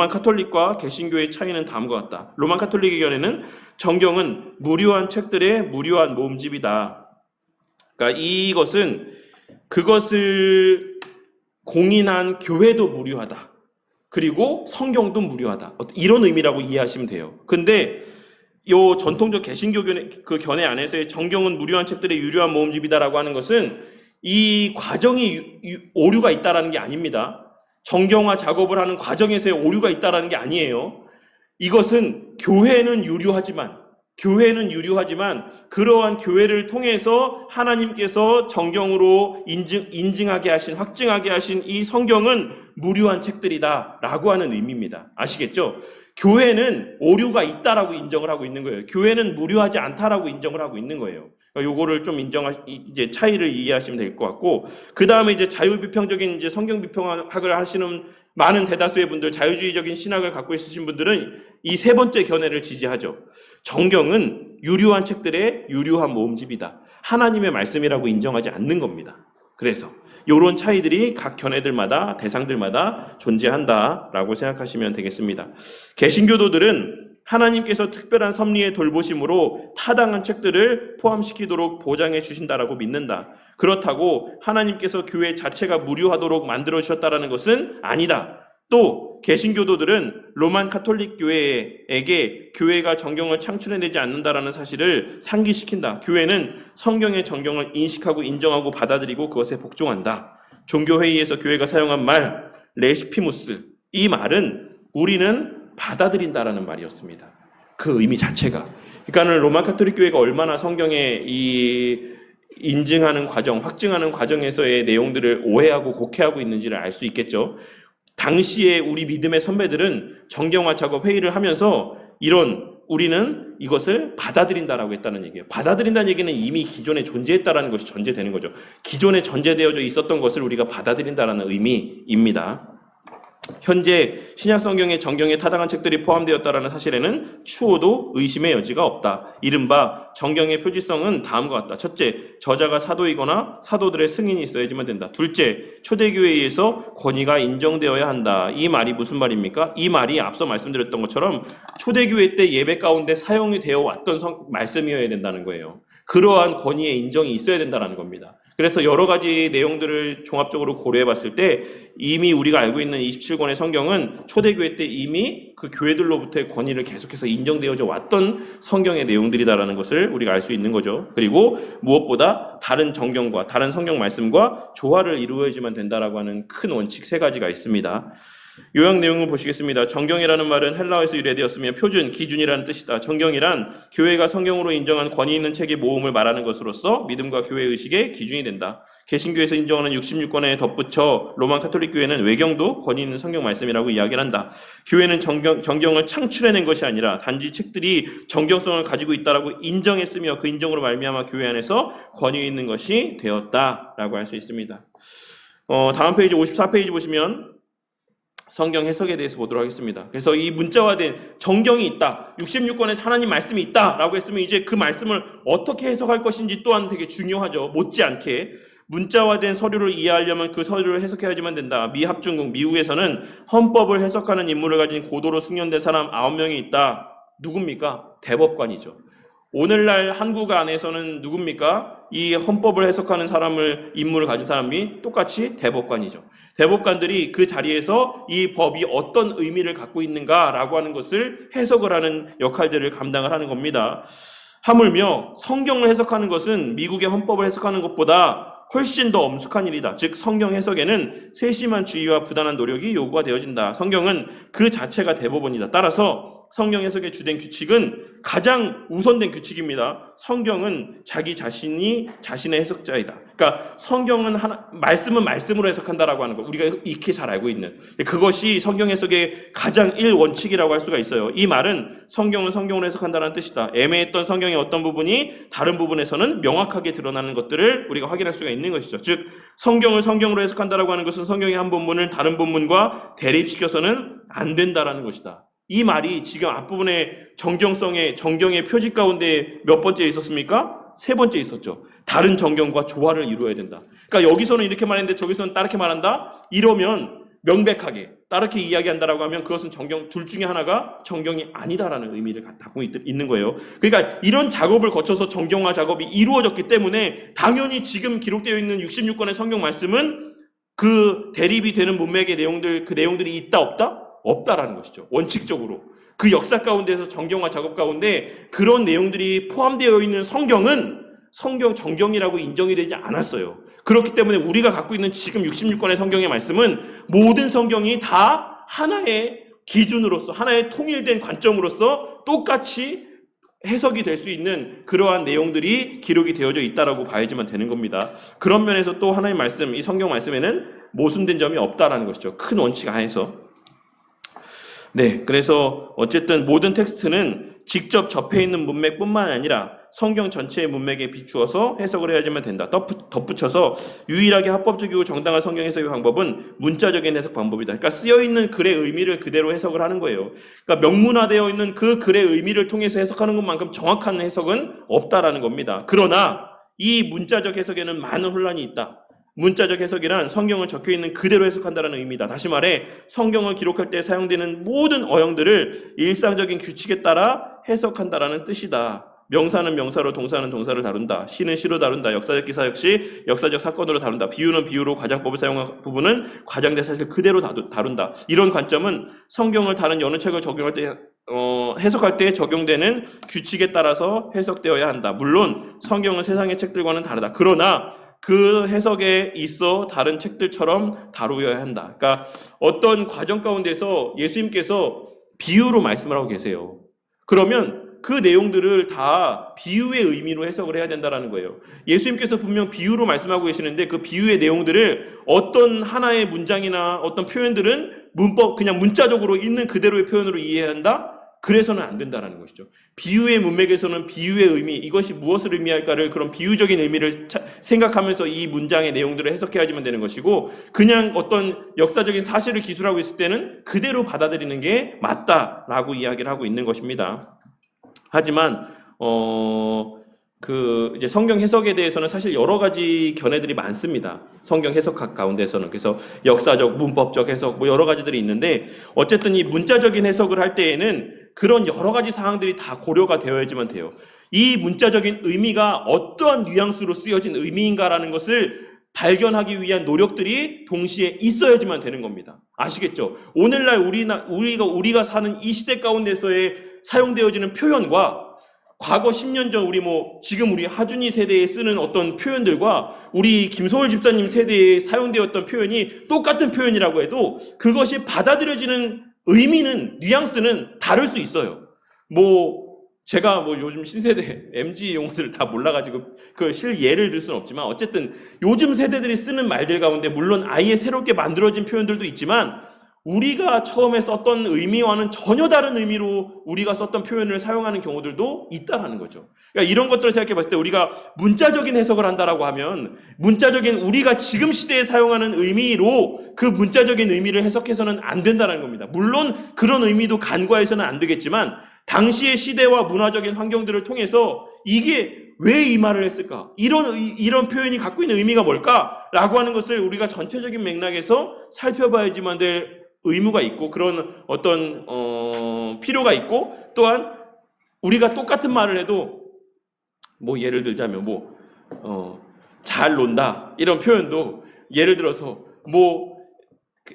카톨릭과 개신교의 차이는 다음과 같다. 로만 카톨릭의 견해는 정경은 무료한 책들의 무료한 모음집이다. 그러니까 그것을 공인한 교회도 무료하다. 그리고 성경도 무료하다. 이런 의미라고 이해하시면 돼요. 근데 요 전통적 개신교 견해 안에서의 정경은 무료한 책들의 유료한 모음집이다라고 하는 것은 이 과정이 오류가 있다라는 게 아닙니다. 정경화 작업을 하는 과정에서의 오류가 있다라는 게 아니에요. 이것은 교회는 유료하지만 그러한 교회를 통해서 하나님께서 정경으로 인증하게 하신, 확증하게 하신 이 성경은 무료한 책들이다 라고 하는 의미입니다. 아시겠죠? 교회는 오류가 있다라고 인정을 하고 있는 거예요. 교회는 무료하지 않다라고 인정을 하고 있는 거예요. 요거를 좀 이제 차이를 이해하시면 될 것 같고, 그 다음에 이제 자유비평적인 이제 성경 비평학을 하시는 많은 대다수의 분들, 자유주의적인 신학을 갖고 있으신 분들은 이 세 번째 견해를 지지하죠. 정경은 유료한 책들의 유료한 모음집이다. 하나님의 말씀이라고 인정하지 않는 겁니다. 그래서 이런 차이들이 각 견해들마다, 대상들마다 존재한다라고 생각하시면 되겠습니다. 개신교도들은 하나님께서 특별한 섭리의 돌보심으로 타당한 책들을 포함시키도록 보장해 주신다라고 믿는다. 그렇다고 하나님께서 교회 자체가 무료하도록 만들어 주셨다라는 것은 아니다. 또 개신교도들은 로만 카톨릭 교회에게 교회가 정경을 창출해내지 않는다라는 사실을 상기시킨다. 교회는 성경의 정경을 인식하고 인정하고 받아들이고 그것에 복종한다. 종교회의에서 교회가 사용한 말 레시피무스, 이 말은 우리는 받아들인다라는 말이었습니다. 그 의미 자체가. 그러니까 로만 카톨릭 교회가 얼마나 성경의 이 인증하는 과정, 확증하는 과정에서의 내용들을 오해하고 곡해하고 있는지를 알 수 있겠죠. 당시에 우리 믿음의 선배들은 정경화 작업 회의를 하면서 우리는 이것을 받아들인다라고 했다는 얘기예요. 받아들인다는 얘기는 이미 기존에 존재했다라는 것이 전제되는 거죠. 기존에 전제되어져 있었던 것을 우리가 받아들인다라는 의미입니다. 현재 신약 성경의 정경에 타당한 책들이 포함되었다라는 사실에는 추호도 의심의 여지가 없다. 이른바 정경의 표지성은 다음과 같다. 첫째, 저자가 사도이거나 사도들의 승인이 있어야지만 된다. 둘째, 초대교회에 의해서 권위가 인정되어야 한다. 이 말이 무슨 말입니까? 이 말이 앞서 말씀드렸던 것처럼 초대교회 때 예배 가운데 사용이 되어 왔던 말씀이어야 된다는 거예요. 그러한 권위의 인정이 있어야 된다는 겁니다. 그래서 여러 가지 내용들을 종합적으로 고려해 봤을 때 이미 우리가 알고 있는 27권의 성경은 초대교회 때 이미 그 교회들로부터의 권위를 계속해서 인정되어져 왔던 성경의 내용들이다라는 것을 우리가 알 수 있는 거죠. 그리고 무엇보다 다른 정경과 다른 성경 말씀과 조화를 이루어야지만 된다라고 하는 큰 원칙 세 가지가 있습니다. 요약 내용을 보시겠습니다. 정경이라는 말은 헬라어에서 유래되었으며 표준, 기준이라는 뜻이다. 정경이란 교회가 성경으로 인정한 권위 있는 책의 모음을 말하는 것으로서 믿음과 교회 의식의 기준이 된다. 개신교에서 인정하는 66권에 덧붙여 로만 카톨릭 교회는 외경도 권위 있는 성경 말씀이라고 이야기를 한다. 교회는 정경을 창출해낸 것이 아니라 단지 책들이 정경성을 가지고 있다라고 인정했으며 그 인정으로 말미암아 교회 안에서 권위 있는 것이 되었다라고 할 수 있습니다. 다음 페이지 54페이지 보시면 성경 해석에 대해서 보도록 하겠습니다. 그래서 이 문자화된 정경이 있다, 66권에 하나님 말씀이 있다라고 했으면 이제 그 말씀을 어떻게 해석할 것인지 또한 되게 중요하죠. 못지않게 문자화된 서류를 이해하려면 그 서류를 해석해야지만 된다. 미 합중국, 미국에서는 헌법을 해석하는 임무를 가진 고도로 숙련된 사람 9명이 있다. 누굽니까? 대법관이죠. 오늘날 한국 안에서는 누굽니까? 이 헌법을 해석하는 임무를 가진 사람이 똑같이 대법관이죠. 대법관들이 그 자리에서 이 법이 어떤 의미를 갖고 있는가라고 하는 것을 해석을 하는 역할들을 감당을 하는 겁니다. 하물며 성경을 해석하는 것은 미국의 헌법을 해석하는 것보다 훨씬 더 엄숙한 일이다. 즉 성경 해석에는 세심한 주의와 부단한 노력이 요구가 되어진다. 성경은 그 자체가 대법원이다. 따라서 성경 해석의 주된 규칙은 가장 우선된 규칙입니다. 성경은 자기 자신이 자신의 해석자이다. 그러니까 성경은 말씀은 말씀으로 해석한다라고 하는 거 우리가 익히 잘 알고 있는 그것이 성경 해석의 가장 1원칙이라고 할 수가 있어요. 이 말은 성경은 성경으로 해석한다는 뜻이다. 애매했던 성경의 어떤 부분이 다른 부분에서는 명확하게 드러나는 것들을 우리가 확인할 수가 있는 것이죠. 즉 성경을 성경으로 해석한다라고 하는 것은 성경의 한 본문을 다른 본문과 대립시켜서는 안 된다라는 것이다. 이 말이 지금 앞부분의 정경의 표지 가운데 몇 번째 있었습니까? 3번째 있었죠. 다른 정경과 조화를 이루어야 된다. 그러니까 여기서는 이렇게 말했는데 저기서는 다르게 말한다? 이러면 명백하게 다르게 이야기한다라고 하면 그것은 정경 둘 중에 하나가 정경이 아니다라는 의미를 갖고 있는 거예요. 그러니까 이런 작업을 거쳐서 정경화 작업이 이루어졌기 때문에 당연히 지금 기록되어 있는 66권의 성경 말씀은 그 대립이 되는 문맥의 내용들 그 내용들이 있다 없다? 없다라는 것이죠. 원칙적으로. 그 역사 가운데서 정경화 작업 가운데 그런 내용들이 포함되어 있는 성경은 성경 정경이라고 인정이 되지 않았어요. 그렇기 때문에 우리가 갖고 있는 지금 66권의 성경의 말씀은 모든 성경이 다 하나의 기준으로서 하나의 통일된 관점으로서 똑같이 해석이 될 수 있는 그러한 내용들이 기록이 되어져 있다라고 봐야지만 되는 겁니다. 그런 면에서 또 하나의 말씀, 이 성경 말씀에는 모순된 점이 없다라는 것이죠. 큰 원칙 하에서. 네, 그래서 어쨌든 모든 텍스트는 직접 접해 있는 문맥뿐만 아니라 성경 전체의 문맥에 비추어서 해석을 해야지만 된다. 덧붙여서 유일하게 합법적이고 정당한 성경 해석의 방법은 문자적인 해석 방법이다. 그러니까 쓰여있는 글의 의미를 그대로 해석을 하는 거예요. 그러니까 명문화되어 있는 그 글의 의미를 통해서 해석하는 것만큼 정확한 해석은 없다라는 겁니다. 그러나 이 문자적 해석에는 많은 혼란이 있다. 문자적 해석이란 성경을 적혀있는 그대로 해석한다는 의미다. 다시 말해 성경을 기록할 때 사용되는 모든 어형들을 일상적인 규칙에 따라 해석한다라는 뜻이다. 명사는 명사로 동사는 동사를 다룬다. 시는 시로 다룬다. 역사적 기사 역시 역사적 사건으로 다룬다. 비유는 비유로 과장법을 사용한 부분은 과장된 사실 그대로 다룬다. 이런 관점은 성경을 다른 여느 책을 적용할 때 해석할 때 적용되는 규칙에 따라서 해석되어야 한다. 물론 성경은 세상의 책들과는 다르다. 그러나 그 해석에 있어 다른 책들처럼 다루어야 한다. 그러니까 어떤 과정 가운데서 예수님께서 비유로 말씀을 하고 계세요. 그러면 그 내용들을 다 비유의 의미로 해석을 해야 된다는 거예요. 예수님께서 분명 비유로 말씀하고 계시는데 그 비유의 내용들을 어떤 하나의 문장이나 어떤 표현들은 그냥 문자적으로 있는 그대로의 표현으로 이해해야 한다? 그래서는 안 된다는 것이죠. 비유의 문맥에서는 비유의 의미, 이것이 무엇을 의미할까를 그런 비유적인 의미를 생각하면서 이 문장의 내용들을 해석해야지만 되는 것이고 그냥 어떤 역사적인 사실을 기술하고 있을 때는 그대로 받아들이는 게 맞다라고 이야기를 하고 있는 것입니다. 하지만 이제 성경 해석에 대해서는 사실 여러 가지 견해들이 많습니다. 성경 해석학 가운데서는. 그래서 역사적, 문법적 해석 뭐 여러 가지들이 있는데 어쨌든 이 문자적인 해석을 할 때에는 그런 여러 가지 사항들이 다 고려가 되어야지만 돼요. 이 문자적인 의미가 어떠한 뉘앙스로 쓰여진 의미인가라는 것을 발견하기 위한 노력들이 동시에 있어야지만 되는 겁니다. 아시겠죠? 오늘날 우리가 사는 이 시대 가운데서의 사용되어지는 표현과 과거 10년 전 지금 우리 하준이 세대에 쓰는 어떤 표현들과 우리 김소월 집사님 세대에 사용되었던 표현이 똑같은 표현이라고 해도 그것이 받아들여지는 의미는, 뉘앙스는 다를 수 있어요. 제가 요즘 신세대 MG 용어들을 다 몰라가지고 예를 들 수는 없지만 어쨌든 요즘 세대들이 쓰는 말들 가운데 물론 아예 새롭게 만들어진 표현들도 있지만 우리가 처음에 썼던 의미와는 전혀 다른 의미로 우리가 썼던 표현을 사용하는 경우들도 있다라는 거죠. 그러니까 이런 것들을 생각해 봤을 때 우리가 문자적인 해석을 한다라고 하면 문자적인 우리가 지금 시대에 사용하는 의미로 그 문자적인 의미를 해석해서는 안 된다는 겁니다. 물론 그런 의미도 간과해서는 안 되겠지만 당시의 시대와 문화적인 환경들을 통해서 이게 왜 이 말을 했을까? 이런 표현이 갖고 있는 의미가 뭘까라고 하는 것을 우리가 전체적인 맥락에서 살펴봐야지만 될 의무가 있고 그런 어떤 필요가 있고 또한 우리가 똑같은 말을 해도 예를 들자면 잘 논다 이런 표현도 예를 들어서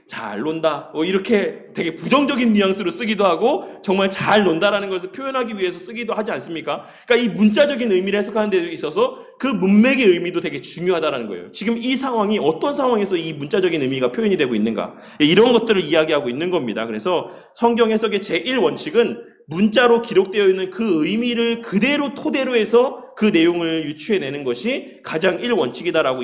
잘 논다 이렇게 되게 부정적인 뉘앙스로 쓰기도 하고 정말 잘 논다라는 것을 표현하기 위해서 쓰기도 하지 않습니까? 그러니까 이 문자적인 의미를 해석하는 데 있어서 그 문맥의 의미도 되게 중요하다는 거예요. 지금 이 상황이 어떤 상황에서 이 문자적인 의미가 표현이 되고 있는가, 이런 것들을 이야기하고 있는 겁니다. 그래서 성경 해석의 제1원칙은 문자로 기록되어 있는 그 의미를 그대로 토대로 해서 그 내용을 유추해내는 것이 가장 1원칙이다라고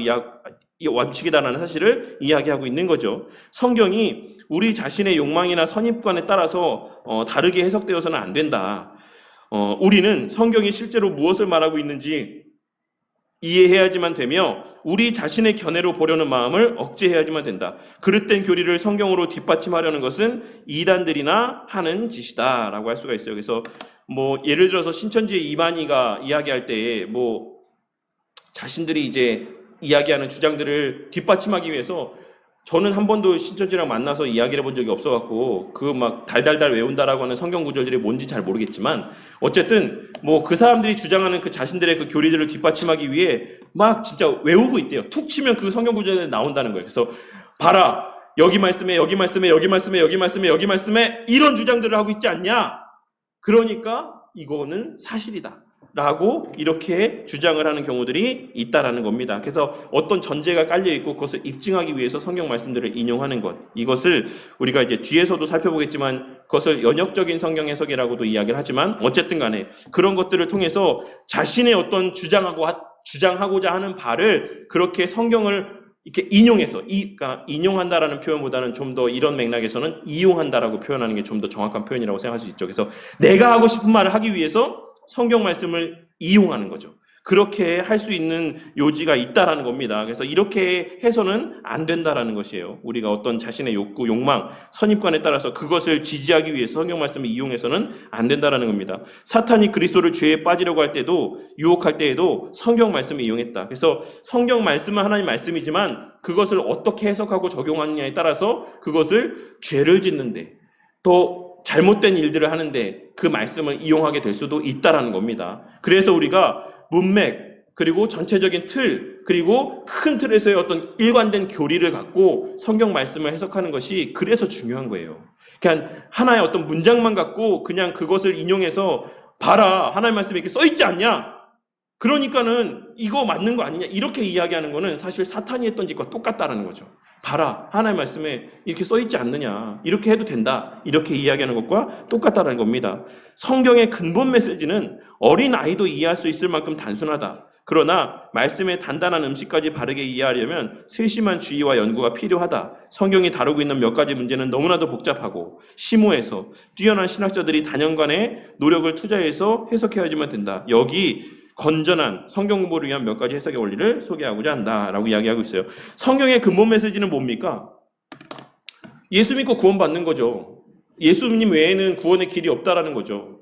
원칙이다라는 사실을 이야기하고 있는 거죠. 성경이 우리 자신의 욕망이나 선입관에 따라서 다르게 해석되어서는 안 된다. 우리는 성경이 실제로 무엇을 말하고 있는지 이해해야지만 되며 우리 자신의 견해로 보려는 마음을 억제해야지만 된다. 그릇된 교리를 성경으로 뒷받침하려는 것은 이단들이나 하는 짓이다라고 할 수가 있어요. 그래서 예를 들어서 신천지의 이만희가 이야기할 때에 자신들이 이제 이야기하는 주장들을 뒷받침하기 위해서, 저는 한 번도 신천지랑 만나서 이야기를 해본 적이 없어갖고 달달달 외운다라고 하는 성경 구절들이 뭔지 잘 모르겠지만, 어쨌든 그 사람들이 주장하는 그 자신들의 그 교리들을 뒷받침하기 위해 진짜 외우고 있대요. 툭 치면 그 성경 구절이 나온다는 거예요. 그래서 봐라, 여기 말씀에 여기 말씀에 여기 말씀에 여기 말씀에 여기 말씀에 이런 주장들을 하고 있지 않냐? 그러니까 이거는 사실이다 라고 이렇게 주장을 하는 경우들이 있다라는 겁니다. 그래서 어떤 전제가 깔려 있고 그것을 입증하기 위해서 성경 말씀들을 인용하는 것, 이것을 우리가 이제 뒤에서도 살펴보겠지만 그것을 연역적인 성경 해석이라고도 이야기를 하지만, 어쨌든 간에 그런 것들을 통해서 자신의 어떤 주장하고자 하는 바를 그렇게 성경을 이렇게 인용해서, 그러니까 인용한다라는 표현보다는 좀 더 이런 맥락에서는 이용한다라고 표현하는 게 좀 더 정확한 표현이라고 생각할 수 있죠. 그래서 내가 하고 싶은 말을 하기 위해서 성경 말씀을 이용하는 거죠. 그렇게 할 수 있는 요지가 있다라는 겁니다. 그래서 이렇게 해서는 안 된다라는 것이에요. 우리가 어떤 자신의 욕구, 욕망, 선입관에 따라서 그것을 지지하기 위해서 성경 말씀을 이용해서는 안 된다라는 겁니다. 사탄이 그리스도를 죄에 빠지려고 할 때도, 유혹할 때에도 성경 말씀을 이용했다. 그래서 성경 말씀은 하나님 말씀이지만 그것을 어떻게 해석하고 적용하느냐에 따라서 그것을 죄를 짓는데, 또 잘못된 일들을 하는데 그 말씀을 이용하게 될 수도 있다라는 겁니다. 그래서 우리가 문맥, 그리고 전체적인 틀, 그리고 큰 틀에서의 어떤 일관된 교리를 갖고 성경 말씀을 해석하는 것이 그래서 중요한 거예요. 그냥 하나의 어떤 문장만 갖고 그냥 그것을 인용해서 봐라, 하나님 말씀에 이렇게 써있지 않냐? 그러니까는 이거 맞는 거 아니냐? 이렇게 이야기하는 거는 사실 사탄이 했던 짓과 똑같다라는 거죠. 봐라, 하나님 말씀에 이렇게 써있지 않느냐, 이렇게 해도 된다, 이렇게 이야기하는 것과 똑같다는 겁니다. 성경의 근본 메시지는 어린 아이도 이해할 수 있을 만큼 단순하다. 그러나 말씀의 단단한 음식까지 바르게 이해하려면 세심한 주의와 연구가 필요하다. 성경이 다루고 있는 몇 가지 문제는 너무나도 복잡하고 심오해서 뛰어난 신학자들이 단연간의 노력을 투자해서 해석해야지만 된다. 여기 건전한 성경 공부를 위한 몇 가지 해석의 원리를 소개하고자 한다라고 이야기하고 있어요. 성경의 근본 메시지는 뭡니까? 예수 믿고 구원받는 거죠. 예수님 외에는 구원의 길이 없다라는 거죠.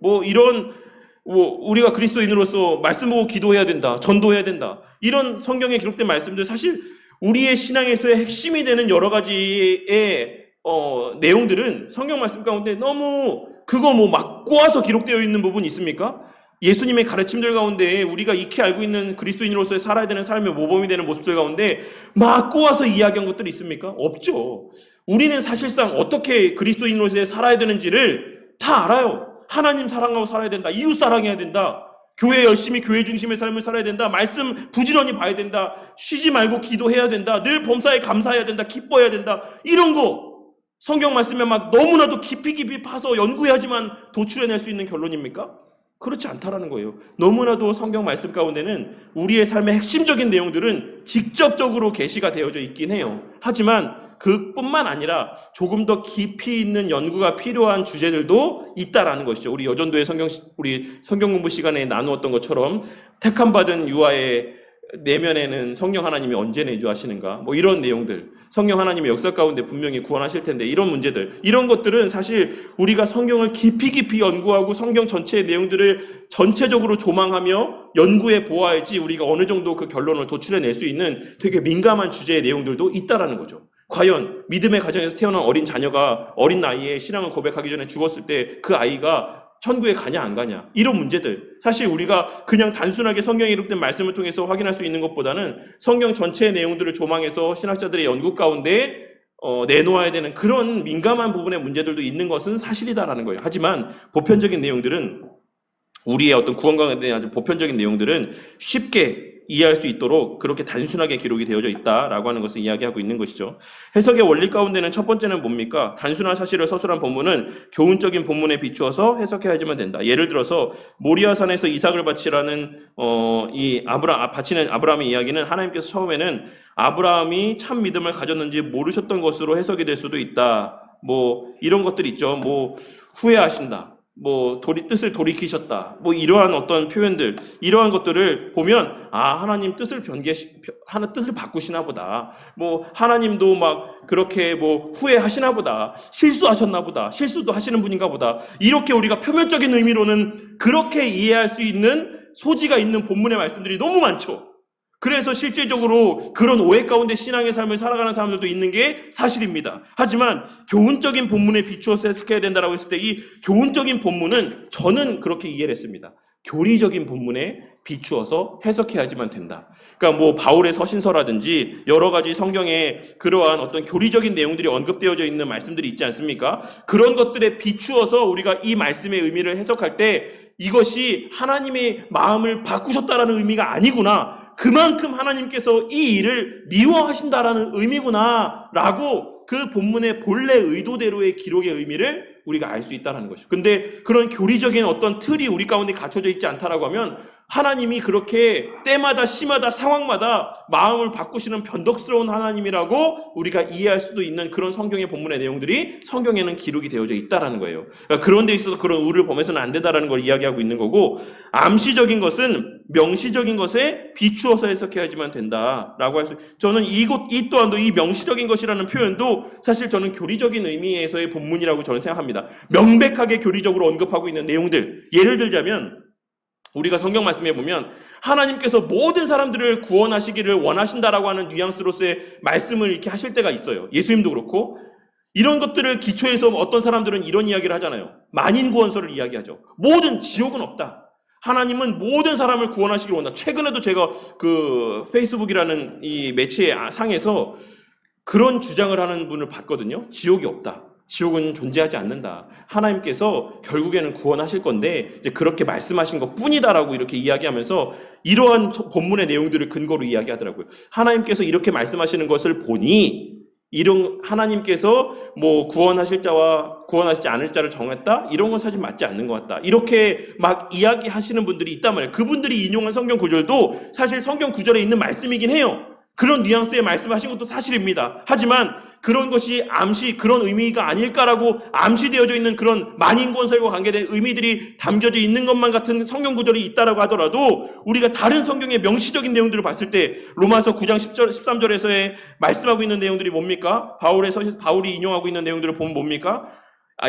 우리가 그리스도인으로서 말씀 보고 기도해야 된다, 전도해야 된다, 이런 성경에 기록된 말씀들, 사실 우리의 신앙에서의 핵심이 되는 여러 가지의 내용들은 성경 말씀 가운데 너무 막 꼬아서 기록되어 있는 부분이 있습니까? 예수님의 가르침들 가운데 우리가 익히 알고 있는 그리스도인으로서의 살아야 되는 삶의 모범이 되는 모습들 가운데 막 꼬아서 이야기한 것들이 있습니까? 없죠. 우리는 사실상 어떻게 그리스도인으로서의 살아야 되는지를 다 알아요. 하나님 사랑하고 살아야 된다, 이웃 사랑해야 된다, 교회 열심히 교회 중심의 삶을 살아야 된다, 말씀 부지런히 봐야 된다, 쉬지 말고 기도해야 된다, 늘 범사에 감사해야 된다, 기뻐해야 된다, 이런 거 성경 말씀에 막 너무나도 깊이 파서 연구해야지만 도출해낼 수 있는 결론입니까? 그렇지 않다라는 거예요. 너무나도 성경 말씀 가운데는 우리의 삶의 핵심적인 내용들은 직접적으로 계시가 되어져 있긴 해요. 하지만 그뿐만 아니라 조금 더 깊이 있는 연구가 필요한 주제들도 있다라는 것이죠. 우리 여전도의 성경 공부 시간에 나누었던 것처럼 택함 받은 유아의 내면에는 성령 하나님이 언제 내주하시는가, 이런 내용들, 성령 하나님의 역사 가운데 분명히 구원하실 텐데, 이런 문제들, 이런 것들은 사실 우리가 성경을 깊이 연구하고 성경 전체의 내용들을 전체적으로 조망하며 연구해 보아야지 우리가 어느 정도 그 결론을 도출해낼 수 있는 되게 민감한 주제의 내용들도 있다라는 거죠. 과연 믿음의 가정에서 태어난 어린 자녀가 어린 나이에 신앙을 고백하기 전에 죽었을 때 그 아이가 천국에 가냐 안 가냐, 이런 문제들, 사실 우리가 그냥 단순하게 성경에 기록된 말씀을 통해서 확인할 수 있는 것보다는 성경 전체의 내용들을 조망해서 신학자들의 연구 가운데 내놓아야 되는 그런 민감한 부분의 문제들도 있는 것은 사실이다라는 거예요. 하지만 보편적인 내용들은, 우리의 어떤 구원관에 대한 아주 보편적인 내용들은 쉽게 이해할 수 있도록 그렇게 단순하게 기록이 되어져 있다라고 하는 것을 이야기하고 있는 것이죠. 해석의 원리 가운데는 첫 번째는 뭡니까? 단순한 사실을 서술한 본문은 교훈적인 본문에 비추어서 해석해야지만 된다. 예를 들어서 모리아산에서 이삭을 바치라는 바치는 아브라함의 이야기는 하나님께서 처음에는 아브라함이 참 믿음을 가졌는지 모르셨던 것으로 해석이 될 수도 있다. 이런 것들 있죠. 후회하신다. 뜻을 돌이키셨다. 이러한 어떤 표현들, 이러한 것들을 보면, 하나님 뜻을 뜻을 바꾸시나 보다. 하나님도 그렇게 후회하시나 보다. 실수하셨나 보다. 실수도 하시는 분인가 보다. 이렇게 우리가 표면적인 의미로는 그렇게 이해할 수 있는 소지가 있는 본문의 말씀들이 너무 많죠. 그래서 실질적으로 그런 오해 가운데 신앙의 삶을 살아가는 사람들도 있는 게 사실입니다. 하지만 교훈적인 본문에 비추어서 해석해야 된다고 했을 때 이 교훈적인 본문은 저는 그렇게 이해를 했습니다. 교리적인 본문에 비추어서 해석해야지만 된다. 그러니까 바울의 서신서라든지 여러 가지 성경에 그러한 어떤 교리적인 내용들이 언급되어져 있는 말씀들이 있지 않습니까? 그런 것들에 비추어서 우리가 이 말씀의 의미를 해석할 때 이것이 하나님의 마음을 바꾸셨다라는 의미가 아니구나. 그만큼 하나님께서 이 일을 미워하신다라는 의미구나라고 그 본문의 본래 의도대로의 기록의 의미를 우리가 알 수 있다는 것이죠. 근데 그런 교리적인 어떤 틀이 우리 가운데 갖춰져 있지 않다라고 하면 하나님이 그렇게 때마다 시마다 상황마다 마음을 바꾸시는 변덕스러운 하나님이라고 우리가 이해할 수도 있는 그런 성경의 본문의 내용들이 성경에는 기록이 되어져 있다라는 거예요. 그러니까 그런 데 있어서 그런 우를 범해서는 안 된다라는 걸 이야기하고 있는 거고, 암시적인 것은 명시적인 것에 비추어서 해석해야지만 된다라고 할 수. 저는 이 또한도 이 명시적인 것이라는 표현도 사실 저는 교리적인 의미에서의 본문이라고 저는 생각합니다. 명백하게 교리적으로 언급하고 있는 내용들. 예를 들자면 우리가 성경 말씀에 보면 하나님께서 모든 사람들을 구원하시기를 원하신다라고 하는 뉘앙스로서의 말씀을 이렇게 하실 때가 있어요. 예수님도 그렇고. 이런 것들을 기초해서 어떤 사람들은 이런 이야기를 하잖아요. 만인구원설을 이야기하죠. 지옥은 없다. 하나님은 모든 사람을 구원하시기를 원한다. 최근에도 제가 페이스북이라는 이 매체 상에서 그런 주장을 하는 분을 봤거든요. 지옥이 없다. 지옥은 존재하지 않는다. 하나님께서 결국에는 구원하실 건데 이제 그렇게 말씀하신 것 뿐이다라고 이렇게 이야기하면서 이러한 본문의 내용들을 근거로 이야기하더라고요. 하나님께서 이렇게 말씀하시는 것을 보니 이런 하나님께서 구원하실 자와 구원하시지 않을 자를 정했다? 이런 건 사실 맞지 않는 것 같다. 이렇게 막 이야기하시는 분들이 있단 말이에요. 그분들이 인용한 성경 구절도 사실 성경 구절에 있는 말씀이긴 해요. 그런 뉘앙스의 말씀하신 것도 사실입니다. 하지만 그런 것이 그런 의미가 아닐까라고 암시되어져 있는 그런 만인구원설과 관계된 의미들이 담겨져 있는 것만 같은 성경 구절이 있다라고 하더라도 우리가 다른 성경의 명시적인 내용들을 봤을 때 로마서 9장 13절에서의 말씀하고 있는 내용들이 뭡니까? 바울이 인용하고 있는 내용들을 보면 뭡니까?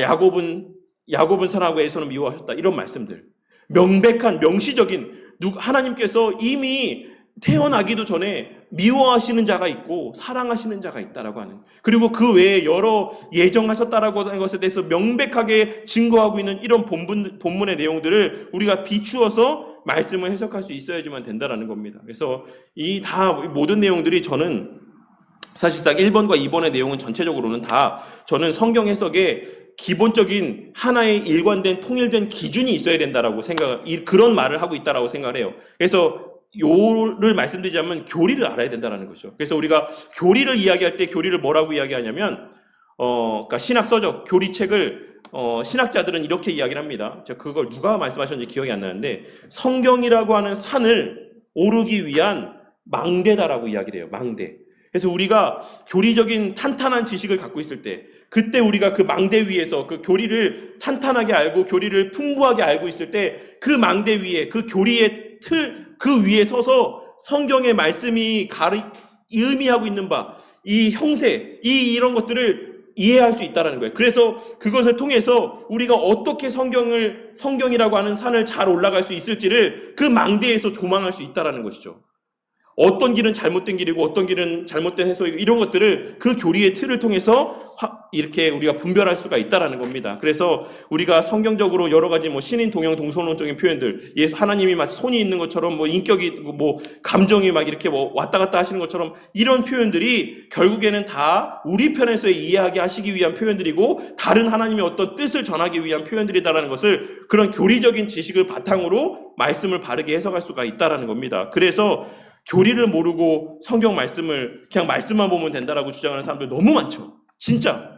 야곱은 사랑하고 에서는 미워하셨다. 이런 말씀들. 명백한 명시적인 하나님께서 이미 태어나기도 전에 미워하시는 자가 있고 사랑하시는 자가 있다라고 하는, 그리고 그 외에 여러 예정하셨다라고 하는 것에 대해서 명백하게 증거하고 있는 이런 본문의 내용들을 우리가 비추어서 말씀을 해석할 수 있어야지만 된다라는 겁니다. 그래서 모든 내용들이 저는 사실상 1번과 2번의 내용은 전체적으로는 다 저는 성경 해석에 기본적인 하나의 일관된 통일된 기준이 있어야 된다라고 그런 말을 하고 있다라고 생각을 해요. 그래서 요를 말씀드리자면 교리를 알아야 된다는 거죠. 그래서 우리가 교리를 이야기할 때 교리를 뭐라고 이야기하냐면 그러니까 신학서적 교리책을 신학자들은 이렇게 이야기를 합니다. 그걸 누가 말씀하셨는지 기억이 안 나는데 성경이라고 하는 산을 오르기 위한 망대다라고 이야기를 해요. 망대. 그래서 우리가 교리적인 탄탄한 지식을 갖고 있을 때 그때 우리가 그 망대 위에서 그 교리를 탄탄하게 알고 교리를 풍부하게 알고 있을 때 그 망대 위에 그 교리의 그 위에 서서 성경의 말씀이 의미하고 있는 바, 이 형세, 이런 것들을 이해할 수 있다는 거예요. 그래서 그것을 통해서 우리가 어떻게 성경이라고 하는 산을 잘 올라갈 수 있을지를 그 망대에서 조망할 수 있다는 것이죠. 어떤 길은 잘못된 길이고 어떤 길은 잘못된 해석이고 이런 것들을 그 교리의 틀을 통해서 이렇게 우리가 분별할 수가 있다라는 겁니다. 그래서 우리가 성경적으로 여러 가지 뭐 신인 동형 동서론적인 표현들, 하나님이 마치 손이 있는 것처럼 뭐 인격이 뭐 감정이 막 이렇게 뭐 왔다 갔다 하시는 것처럼 이런 표현들이 결국에는 다 우리 편에서 이해하게 하시기 위한 표현들이고 다른 하나님의 어떤 뜻을 전하기 위한 표현들이다라는 것을 그런 교리적인 지식을 바탕으로 말씀을 바르게 해석할 수가 있다라는 겁니다. 그래서 교리를 모르고 성경 말씀을 그냥 말씀만 보면 된다라고 주장하는 사람들 너무 많죠. 진짜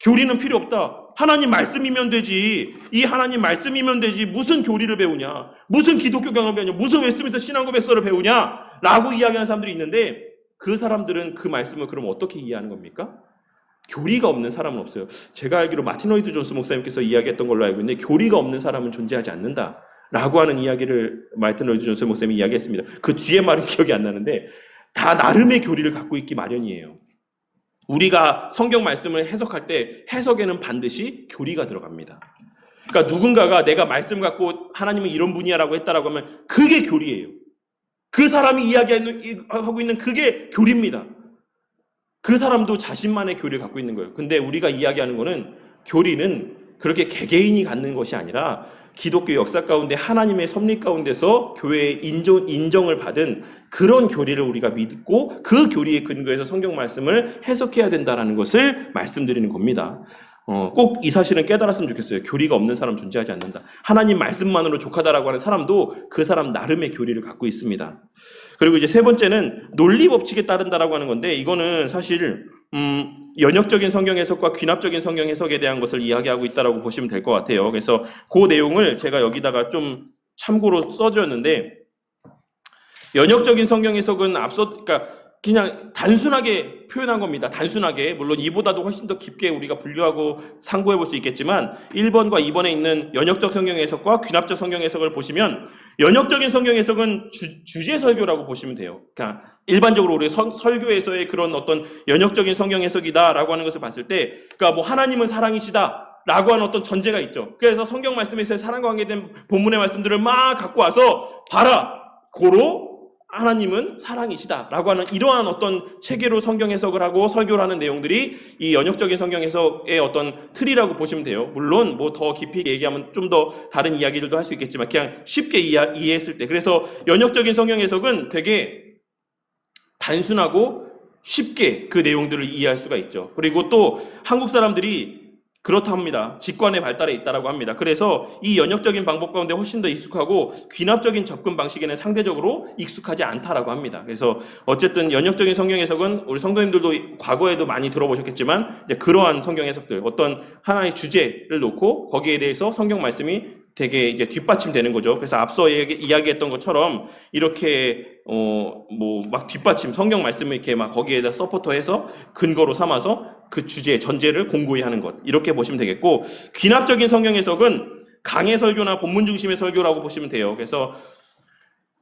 교리는 필요 없다. 하나님 말씀이면 되지. 이 하나님 말씀이면 되지. 무슨 교리를 배우냐? 무슨 기독교 경험을 배우냐? 무슨 웨스트민스터 신앙고백서를 배우냐? 라고 이야기하는 사람들이 있는데 그 사람들은 그 말씀을 그럼 어떻게 이해하는 겁니까? 교리가 없는 사람은 없어요. 제가 알기로 마틴 로이드 존스 목사님께서 이야기했던 걸로 알고 있는데 교리가 없는 사람은 존재하지 않는다. 라고 하는 이야기를 마틴 로이드 존스 목사님이 이야기했습니다. 그 뒤에 말은 기억이 안 나는데 다 나름의 교리를 갖고 있기 마련이에요. 우리가 성경 말씀을 해석할 때 해석에는 반드시 교리가 들어갑니다. 그러니까 누군가가 내가 말씀 갖고 하나님은 이런 분이야라고 했다라고 하면 그게 교리예요. 그 사람이 이야기하고 있는 그게 교리입니다. 그 사람도 자신만의 교리를 갖고 있는 거예요. 근데 우리가 이야기하는 거는 교리는 그렇게 개개인이 갖는 것이 아니라 기독교 역사 가운데 하나님의 섭리 가운데서 교회의 인정을 받은 그런 교리를 우리가 믿고 그 교리에 근거해서 성경 말씀을 해석해야 된다는 것을 말씀드리는 겁니다. 꼭 이 사실은 깨달았으면 좋겠어요. 교리가 없는 사람 존재하지 않는다. 하나님 말씀만으로 족하다라고 하는 사람도 그 사람 나름의 교리를 갖고 있습니다. 그리고 이제 세 번째는 논리 법칙에 따른다라고 하는 건데 이거는 사실 연역적인 성경 해석과 귀납적인 성경 해석에 대한 것을 이야기하고 있다라고 보시면 될 것 같아요. 그래서 그 내용을 제가 여기다가 좀 참고로 써드렸는데 연역적인 성경 해석은 그러니까 그냥 단순하게 표현한 겁니다. 단순하게. 물론 이보다도 훨씬 더 깊게 우리가 분류하고 상고해 볼 수 있겠지만 1번과 2번에 있는 연역적 성경 해석과 귀납적 성경 해석을 보시면 연역적인 성경 해석은 주제 설교라고 보시면 돼요. 그러니까 일반적으로 우리 설교에서의 그런 어떤 연역적인 성경 해석이다라고 하는 것을 봤을 때 그러니까 뭐 하나님은 사랑이시다 라고 하는 어떤 전제가 있죠. 그래서 성경 말씀에서의 사랑과 관계된 본문의 말씀들을 막 갖고 와서 봐라. 고로 하나님은 사랑이시다라고 하는 이러한 어떤 체계로 성경 해석을 하고 설교를 하는 내용들이 이 연역적인 성경 해석의 어떤 틀이라고 보시면 돼요. 물론 뭐 더 깊이 얘기하면 좀 더 다른 이야기들도 할 수 있겠지만 그냥 쉽게 이해했을 때 그래서 연역적인 성경 해석은 되게 단순하고 쉽게 그 내용들을 이해할 수가 있죠. 그리고 또 한국 사람들이 그렇다 합니다. 직관의 발달에 있다라고 합니다. 그래서 이 연역적인 방법 가운데 훨씬 더 익숙하고 귀납적인 접근 방식에는 상대적으로 익숙하지 않다라고 합니다. 그래서 어쨌든 연역적인 성경 해석은 우리 성도님들도 과거에도 많이 들어보셨겠지만 이제 그러한 성경 해석들 어떤 하나의 주제를 놓고 거기에 대해서 성경 말씀이 되게 이제 뒷받침되는 거죠. 그래서 앞서 이야기했던 것처럼 이렇게 뭐 막 뒷받침 성경 말씀을 이렇게 막 거기에다 서포터해서 근거로 삼아서 그 주제 전제를 공고히 하는 것 이렇게 보시면 되겠고 귀납적인 성경 해석은 강해 설교나 본문 중심의 설교라고 보시면 돼요. 그래서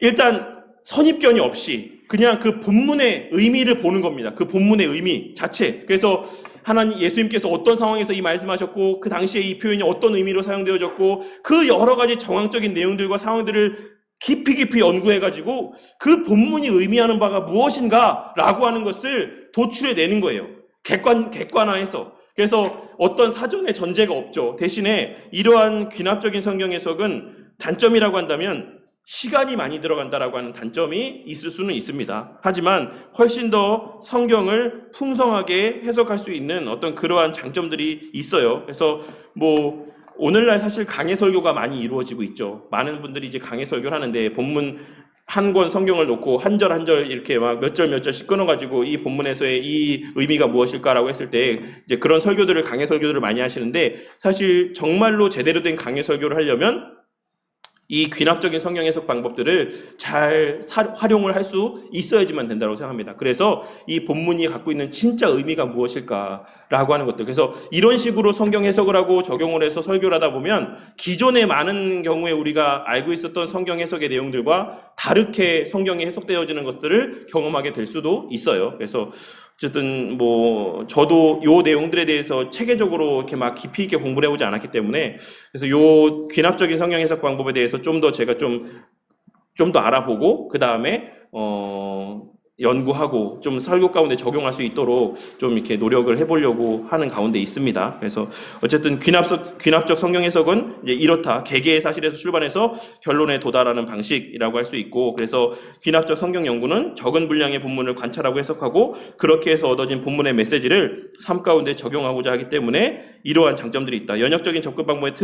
일단 선입견이 없이 그냥 그 본문의 의미를 보는 겁니다. 그 본문의 의미 자체. 그래서 하나님 예수님께서 어떤 상황에서 이 말씀하셨고 그 당시에 이 표현이 어떤 의미로 사용되어졌고 그 여러 가지 정황적인 내용들과 상황들을 깊이 연구해가지고 그 본문이 의미하는 바가 무엇인가라고 하는 것을 도출해내는 거예요. 객관화해서. 그래서 어떤 사전의 전제가 없죠. 대신에 이러한 귀납적인 성경 해석은 단점이라고 한다면 시간이 많이 들어간다라고 하는 단점이 있을 수는 있습니다. 하지만 훨씬 더 성경을 풍성하게 해석할 수 있는 어떤 그러한 장점들이 있어요. 그래서 뭐 오늘날 사실 강해 설교가 많이 이루어지고 있죠. 많은 분들이 이제 강해 설교를 하는데 본문 한 권 성경을 놓고 한 절 한 절 이렇게 막 몇 절씩 끊어가지고 이 본문에서의 이 의미가 무엇일까라고 했을 때 이제 그런 설교들을 강해 설교들을 많이 하시는데 사실 정말로 제대로 된 강해 설교를 하려면 이 귀납적인 성경 해석 방법들을 잘 활용을 할 수 있어야지만 된다고 생각합니다. 그래서 이 본문이 갖고 있는 진짜 의미가 무엇일까라고 하는 것들. 그래서 이런 식으로 성경 해석을 하고 적용을 해서 설교를 하다 보면 기존에 많은 경우에 우리가 알고 있었던 성경 해석의 내용들과 다르게 성경이 해석되어지는 것들을 경험하게 될 수도 있어요. 그래서 어쨌든 뭐 저도 요 내용들에 대해서 체계적으로 이렇게 막 깊이 있게 공부를 해오지 않았기 때문에 그래서 요 귀납적인 성경 해석 방법에 대해서 좀 더 제가 좀 더 알아보고 그 다음에 연구하고 좀 설교 가운데 적용할 수 있도록 좀 이렇게 노력을 해보려고 하는 가운데 있습니다. 그래서 어쨌든 귀납적 성경 해석은 이제 이렇다. 개개의 사실에서 출발해서 결론에 도달하는 방식이라고 할 수 있고, 그래서 귀납적 성경 연구는 적은 분량의 본문을 관찰하고 해석하고 그렇게 해서 얻어진 본문의 메시지를 삶 가운데 적용하고자 하기 때문에 이러한 장점들이 있다. 연역적인 접근 방법의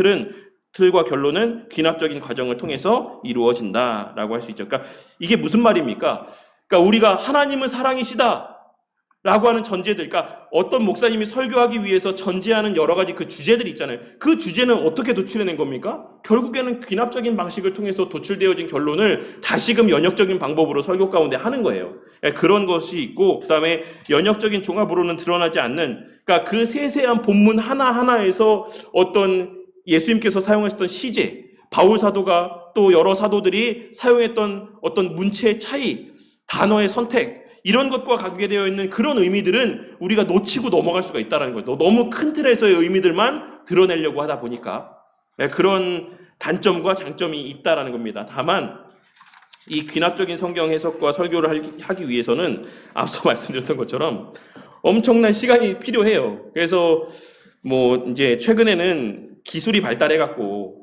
틀과 결론은 귀납적인 과정을 통해서 이루어진다라고 할 수 있죠. 그러니까 이게 무슨 말입니까? 그러니까 우리가 하나님은 사랑이시다 라고 하는 전제들, 그러니까 어떤 목사님이 설교하기 위해서 전제하는 여러 가지 그 주제들이 있잖아요. 그 주제는 어떻게 도출해낸 겁니까? 결국에는 귀납적인 방식을 통해서 도출되어진 결론을 다시금 연역적인 방법으로 설교 가운데 하는 거예요. 그런 것이 있고, 그 다음에 연역적인 종합으로는 드러나지 않는, 그러니까 그 세세한 본문 하나하나에서 어떤 예수님께서 사용하셨던 시제, 바울 사도가 또 여러 사도들이 사용했던 어떤 문체의 차이, 단어의 선택, 이런 것과 관계되어 있는 그런 의미들은 우리가 놓치고 넘어갈 수가 있다는 거예요. 너무 큰 틀에서의 의미들만 드러내려고 하다 보니까 그런 단점과 장점이 있다는 겁니다. 다만 이 귀납적인 성경 해석과 설교를 하기 위해서는 앞서 말씀드렸던 것처럼 엄청난 시간이 필요해요. 그래서 뭐 이제 최근에는 기술이 발달해갖고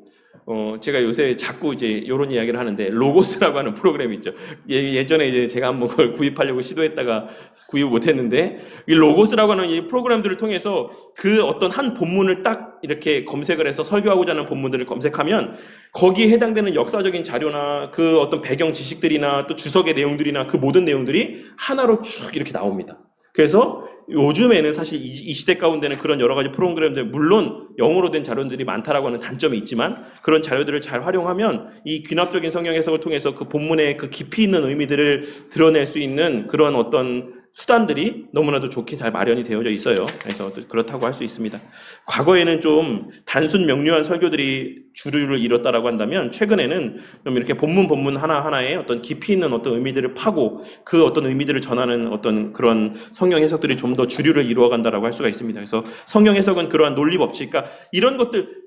제가 요새 자꾸 이제 이런 이야기를 하는데 로고스라고 하는 프로그램이 있죠. 예전에 이제 제가 한번 그걸 구입하려고 시도했다가 구입 못했는데 이 로고스라고 하는 이 프로그램들을 통해서 그 어떤 한 본문을 딱 이렇게 검색을 해서 설교하고자 하는 본문들을 검색하면 거기에 해당되는 역사적인 자료나 그 어떤 배경 지식들이나 또 주석의 내용들이나 그 모든 내용들이 하나로 쭉 이렇게 나옵니다. 그래서 요즘에는 사실 이 시대 가운데는 그런 여러 가지 프로그램들, 물론 영어로 된 자료들이 많다라고 하는 단점이 있지만 그런 자료들을 잘 활용하면 이 귀납적인 성경 해석을 통해서 그 본문의 그 깊이 있는 의미들을 드러낼 수 있는 그런 어떤 수단들이 너무나도 좋게 잘 마련이 되어져 있어요. 그래서 그렇다고 할 수 있습니다. 과거에는 좀 단순 명료한 설교들이 주류를 이뤘다라고 한다면 최근에는 좀 이렇게 본문 하나하나에 어떤 깊이 있는 어떤 의미들을 파고 그 어떤 의미들을 전하는 어떤 그런 성경 해석들이 좀 더 주류를 이루어간다라고 할 수가 있습니다. 그래서 성경 해석은 그러한 논리 법칙, 그러니까 이런 것들,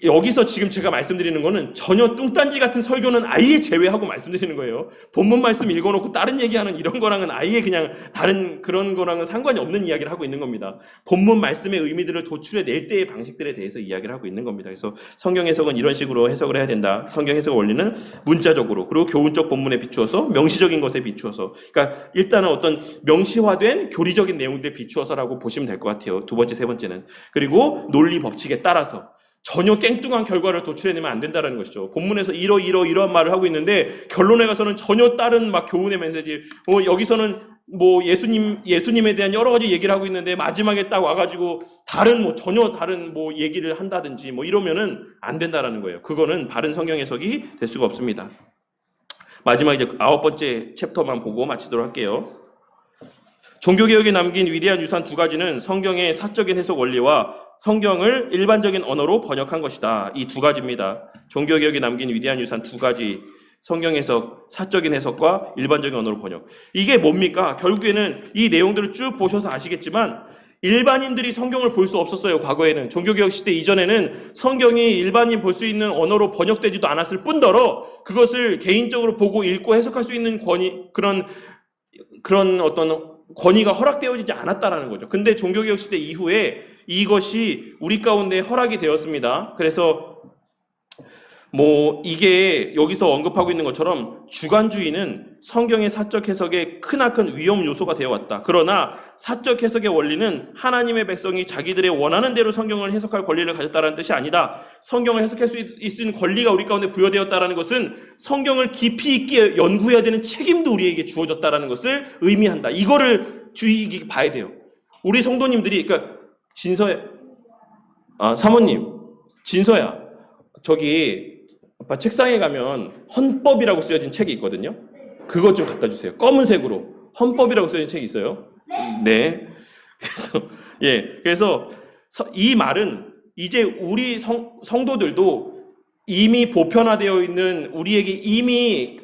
여기서 지금 제가 말씀드리는 거는 전혀 뚱딴지 같은 설교는 아예 제외하고 말씀드리는 거예요. 본문 말씀 읽어놓고 다른 얘기하는 이런 거랑은 아예 그냥 다른 그런 거랑은 상관이 없는 이야기를 하고 있는 겁니다. 본문 말씀의 의미들을 도출해낼 때의 방식들에 대해서 이야기를 하고 있는 겁니다. 그래서 성경 해석은 이런 식으로 해석을 해야 된다. 성경 해석 원리는 문자적으로, 그리고 교훈적 본문에 비추어서, 명시적인 것에 비추어서, 그러니까 일단은 어떤 명시화된 교리적인 내용들에 비추어서라고 보시면 될 것 같아요. 두 번째, 세 번째는. 그리고 논리 법칙에 따라서 전혀 깽뚱한 결과를 도출해내면 안 된다는 것이죠. 본문에서 이러한 말을 하고 있는데 결론에 가서는 전혀 다른 막 교훈의 메시지, 여기서는 뭐 예수님에 대한 여러 가지 얘기를 하고 있는데 마지막에 딱 와가지고 전혀 다른 뭐 얘기를 한다든지 뭐 이러면은 안 된다라는 거예요. 그거는 바른 성경 해석이 될 수가 없습니다. 마지막 이제 9번째 챕터만 보고 마치도록 할게요. 종교개혁에 남긴 위대한 유산 두 가지는 성경의 사적인 해석 원리와 성경을 일반적인 언어로 번역한 것이다. 이 두 가지입니다. 종교개혁에 남긴 위대한 유산 두 가지, 성경 해석, 사적인 해석과 일반적인 언어로 번역. 이게 뭡니까? 결국에는 이 내용들을 쭉 보셔서 아시겠지만 일반인들이 성경을 볼 수 없었어요. 과거에는. 종교개혁 시대 이전에는 성경이 일반인 볼 수 있는 언어로 번역되지도 않았을 뿐더러 그것을 개인적으로 보고 읽고 해석할 수 있는 그런 어떤 권위가 허락되어지지 않았다라는 거죠. 근데 종교개혁 시대 이후에 이것이 우리 가운데 허락이 되었습니다. 그래서 뭐 이게 여기서 언급하고 있는 것처럼 주관주의는 성경의 사적 해석의 크나큰 위험 요소가 되어왔다. 그러나 사적 해석의 원리는 하나님의 백성이 자기들의 원하는 대로 성경을 해석할 권리를 가졌다는 뜻이 아니다. 성경을 해석할 수 있는 권리가 우리 가운데 부여되었다는 것은 성경을 깊이 있게 연구해야 되는 책임도 우리에게 주어졌다는 것을 의미한다. 이거를 주의 깊게 봐야 돼요. 우리 성도님들이, 그러니까 사모님, 진서야, 저기 아빠 책상에 가면 헌법이라고 쓰여진 책이 있거든요. 그것 좀 갖다 주세요. 검은색으로 헌법이라고 쓰여진 책이 있어요. 네. 그래서 이 말은 이제 우리 성도들도 이미 보편화되어 있는, 우리에게 이미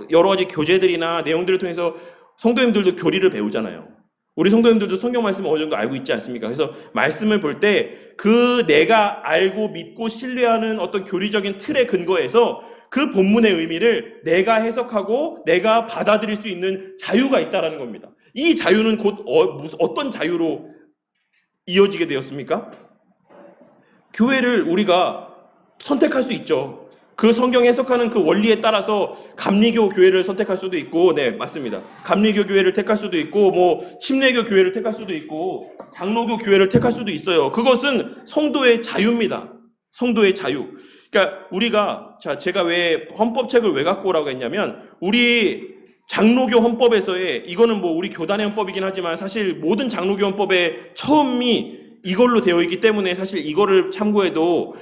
여러 가지 교재들이나 내용들을 통해서 성도님들도 교리를 배우잖아요. 우리 성도님들도 성경 말씀을 어느 정도 알고 있지 않습니까? 그래서 말씀을 볼 때 그 내가 알고 믿고 신뢰하는 어떤 교리적인 틀에 근거해서 그 본문의 의미를 내가 해석하고 내가 받아들일 수 있는 자유가 있다는 겁니다. 이 자유는 곧 어떤 자유로 이어지게 되었습니까? 교회를 우리가 선택할 수 있죠. 그 성경 해석하는 그 원리에 따라서 감리교 교회를 선택할 수도 있고, 네, 맞습니다. 감리교 교회를 택할 수도 있고, 침례교 교회를 택할 수도 있고, 장로교 교회를 택할 수도 있어요. 그것은 성도의 자유입니다. 성도의 자유. 그러니까 제가 왜 헌법책을 왜 갖고 오라고 했냐면, 우리 장로교 헌법에서의, 이거는 우리 교단의 헌법이긴 하지만 사실 모든 장로교 헌법의 처음이 이걸로 되어 있기 때문에 사실 이거를 참고해도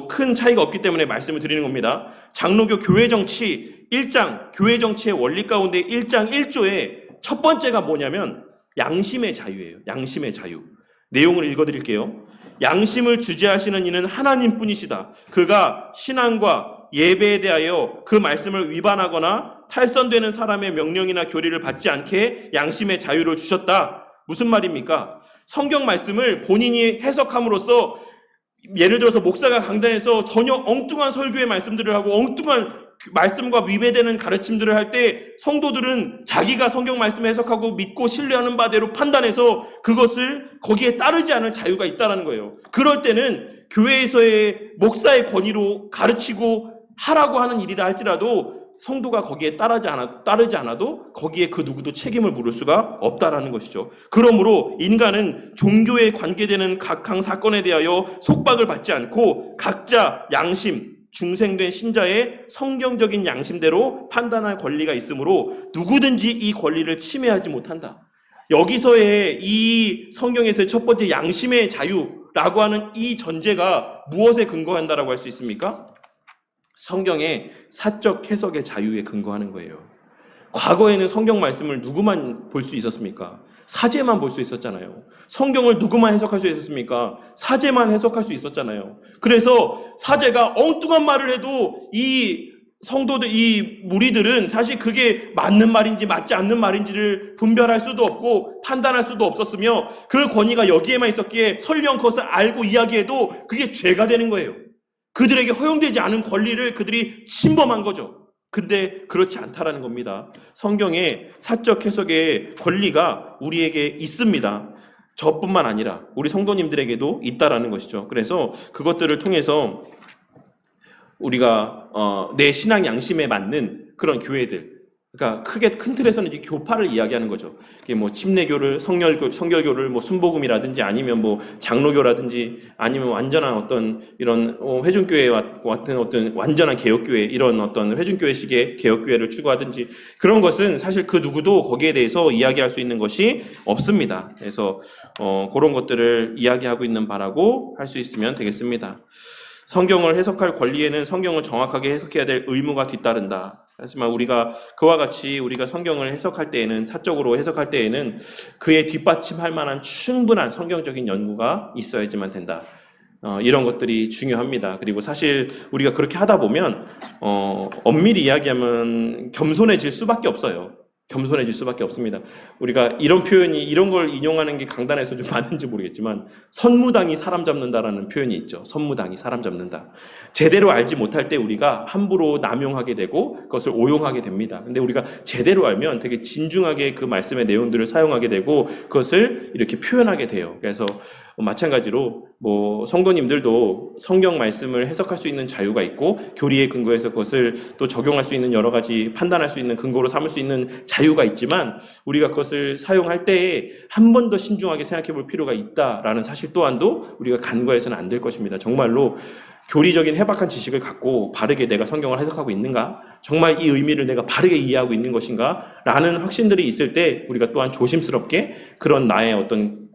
큰 차이가 없기 때문에 말씀을 드리는 겁니다. 장로교 교회 정치 1장, 교회 정치의 원리 가운데 1장 1조의 첫 번째가 뭐냐면 양심의 자유예요. 양심의 자유. 내용을 읽어드릴게요. 양심을 주재하시는 이는 하나님뿐이시다. 그가 신앙과 예배에 대하여 그 말씀을 위반하거나 탈선되는 사람의 명령이나 교리를 받지 않게 양심의 자유를 주셨다. 무슨 말입니까? 성경 말씀을 본인이 해석함으로써, 예를 들어서 목사가 강단에서 전혀 엉뚱한 설교의 말씀들을 하고 엉뚱한 말씀과 위배되는 가르침들을 할 때 성도들은 자기가 성경 말씀을 해석하고 믿고 신뢰하는 바대로 판단해서 그것을 거기에 따르지 않을 자유가 있다는 거예요. 그럴 때는 교회에서의 목사의 권위로 가르치고 하라고 하는 일이라 할지라도 성도가 거기에 따르지 않아도 거기에 그 누구도 책임을 물을 수가 없다라는 것이죠. 그러므로 인간은 종교에 관계되는 각항 사건에 대하여 속박을 받지 않고 각자 양심, 중생된 신자의 성경적인 양심대로 판단할 권리가 있으므로 누구든지 이 권리를 침해하지 못한다. 여기서의 이 성경에서의 첫 번째 양심의 자유라고 하는 이 전제가 무엇에 근거한다라고 할 수 있습니까? 성경의 사적 해석의 자유에 근거하는 거예요. 과거에는 성경 말씀을 누구만 볼 수 있었습니까? 사제만 볼 수 있었잖아요. 성경을 누구만 해석할 수 있었습니까? 사제만 해석할 수 있었잖아요. 그래서 사제가 엉뚱한 말을 해도 이 성도들, 이 무리들은 사실 그게 맞는 말인지 맞지 않는 말인지를 분별할 수도 없고 판단할 수도 없었으며, 그 권위가 여기에만 있었기에 설령 그것을 알고 이야기해도 그게 죄가 되는 거예요. 그들에게 허용되지 않은 권리를 그들이 침범한 거죠. 근데 그렇지 않다라는 겁니다. 성경의 사적 해석의 권리가 우리에게 있습니다. 저뿐만 아니라 우리 성도님들에게도 있다라는 것이죠. 그래서 그것들을 통해서 우리가 내 신앙 양심에 맞는 그런 교회들, 그러니까 크게 큰 틀에서는 이제 교파를 이야기하는 거죠. 이게 침례교를, 성결교를 순복음이라든지 아니면 장로교라든지 아니면 완전한 어떤 이런 회중교회와 같은 어떤 완전한 개혁교회, 이런 어떤 회중교회식의 개혁교회를 추구하든지, 그런 것은 사실 그 누구도 거기에 대해서 이야기할 수 있는 것이 없습니다. 그래서 그런 것들을 이야기하고 있는 바라고 할 수 있으면 되겠습니다. 성경을 해석할 권리에는 성경을 정확하게 해석해야 될 의무가 뒤따른다. 하지만 우리가 그와 같이 우리가 성경을 해석할 때에는, 사적으로 해석할 때에는 그에 뒷받침할 만한 충분한 성경적인 연구가 있어야지만 된다. 이런 것들이 중요합니다. 그리고 사실 우리가 그렇게 하다 보면 엄밀히 이야기하면 겸손해질 수밖에 없어요. 겸손해질 수밖에 없습니다. 우리가 이런 표현이, 이런 걸 인용하는 게 강단에서 좀 맞는지 모르겠지만, 선무당이 사람 잡는다라는 표현이 있죠. 선무당이 사람 잡는다. 제대로 알지 못할 때 우리가 함부로 남용하게 되고 그것을 오용하게 됩니다. 근데 우리가 제대로 알면 되게 진중하게 그 말씀의 내용들을 사용하게 되고 그것을 이렇게 표현하게 돼요. 그래서 마찬가지로 성도님들도 성경 말씀을 해석할 수 있는 자유가 있고, 교리에 근거해서 그것을 또 적용할 수 있는 여러 가지 판단할 수 있는 근거로 삼을 수 있는 자유가 있지만, 우리가 그것을 사용할 때에 한 번 더 신중하게 생각해 볼 필요가 있다라는 사실 또한도 우리가 간과해서는 안 될 것입니다. 정말로 교리적인 해박한 지식을 갖고 바르게 내가 성경을 해석하고 있는가? 정말 이 의미를 내가 바르게 이해하고 있는 것인가? 라는 확신들이 있을 때 우리가 또한 조심스럽게 그런 나의 어떤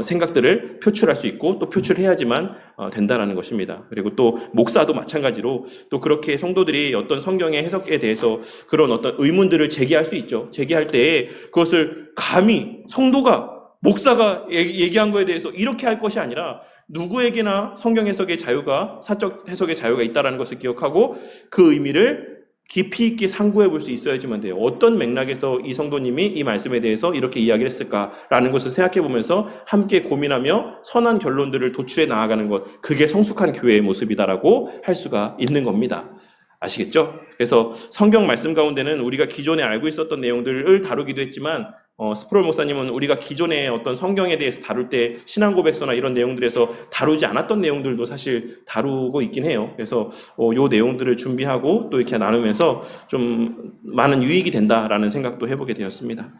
생각들을 표출할 수 있고 또 표출해야지만 된다라는 것입니다. 그리고 또 목사도 마찬가지로 또 그렇게 성도들이 어떤 성경의 해석에 대해서 그런 어떤 의문들을 제기할 수 있죠. 제기할 때 그것을 감히 성도가, 목사가 얘기한 거에 대해서 이렇게 할 것이 아니라 누구에게나 성경 해석의 자유가, 사적 해석의 자유가 있다는 것을 기억하고 그 의미를 깊이 있게 상고해 볼 수 있어야지만 돼요. 어떤 맥락에서 이 성도님이 이 말씀에 대해서 이렇게 이야기를 했을까라는 것을 생각해 보면서 함께 고민하며 선한 결론들을 도출해 나아가는 것, 그게 성숙한 교회의 모습이다라고 할 수가 있는 겁니다. 아시겠죠? 그래서 성경 말씀 가운데는 우리가 기존에 알고 있었던 내용들을 다루기도 했지만 스프롤 목사님은 우리가 기존에 어떤 성경에 대해서 다룰 때 신앙 고백서나 이런 내용들에서 다루지 않았던 내용들도 사실 다루고 있긴 해요. 그래서 요 내용들을 준비하고 또 이렇게 나누면서 좀 많은 유익이 된다라는 생각도 해보게 되었습니다.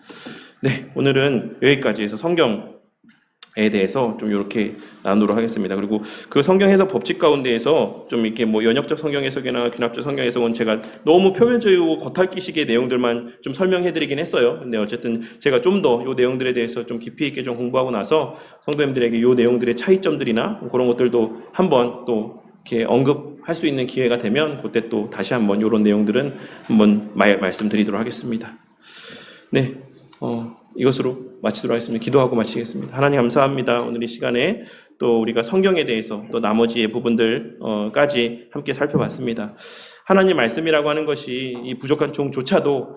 네, 오늘은 여기까지 해서 성경에 대해서 좀 이렇게 나누도록 하겠습니다. 그리고 그 성경 해석 법칙 가운데에서 좀 이렇게 뭐 연역적 성경 해석이나 귀납적 성경 해석은 제가 너무 표면적이고 겉핥기식의 내용들만 좀 설명해드리긴 했어요. 근데 어쨌든 제가 좀 더 이 내용들에 대해서 좀 깊이 있게 좀 공부하고 나서 성도님들에게 이 내용들의 차이점들이나 그런 것들도 한번 또 이렇게 언급할 수 있는 기회가 되면 그때 또 다시 한번 이런 내용들은 한번 말씀드리도록 하겠습니다. 네, 이것으로 마치도록 하겠습니다. 기도하고 마치겠습니다. 하나님 감사합니다. 오늘 이 시간에 또 우리가 성경에 대해서 또 나머지의 부분들까지 함께 살펴봤습니다. 하나님 말씀이라고 하는 것이 이 부족한 종조차도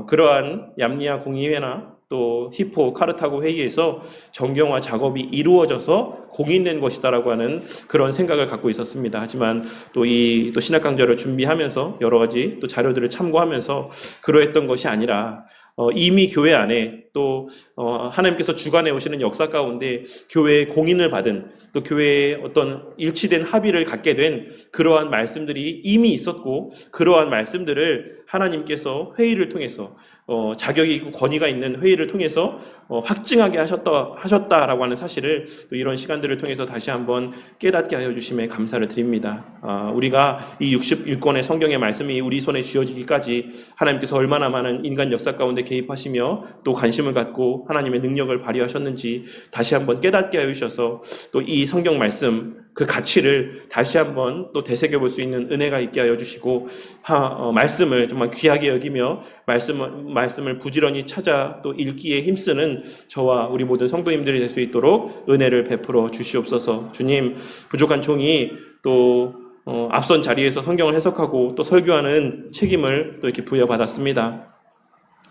그러한 얌리아 공의회나 또 히포 카르타고 회의에서 정경화 작업이 이루어져서 공인된 것이다라고 하는 그런 생각을 갖고 있었습니다. 하지만 또 신학 강좌를 준비하면서 여러 가지 또 자료들을 참고하면서 그러했던 것이 아니라 이미 교회 안에 또 하나님께서 주관해 오시는 역사 가운데 교회의 공인을 받은 또 교회의 어떤 일치된 합의를 갖게 된 그러한 말씀들이 이미 있었고 그러한 말씀들을 하나님께서 회의를 통해서 자격이 있고 권위가 있는 회의를 통해서 확증하게 하셨다라고 하는 사실을 또 이런 시간들을 통해서 다시 한번 깨닫게 하여 주심에 감사를 드립니다. 우리가 이 61권의 성경의 말씀이 우리 손에 쥐어지기까지 하나님께서 얼마나 많은 인간 역사 가운데 개입하시며 또 관심을 갖고 하나님의 능력을 발휘하셨는지 다시 한번 깨닫게 하여 주셔서 또 이 성경 말씀 그 가치를 다시 한번 또 되새겨볼 수 있는 은혜가 있게 하여 주시고 말씀을 정말 귀하게 여기며 말씀을 부지런히 찾아 또 읽기에 힘쓰는 저와 우리 모든 성도님들이 될 수 있도록 은혜를 베풀어 주시옵소서. 주님, 부족한 종이 또 앞선 자리에서 성경을 해석하고 또 설교하는 책임을 또 이렇게 부여받았습니다.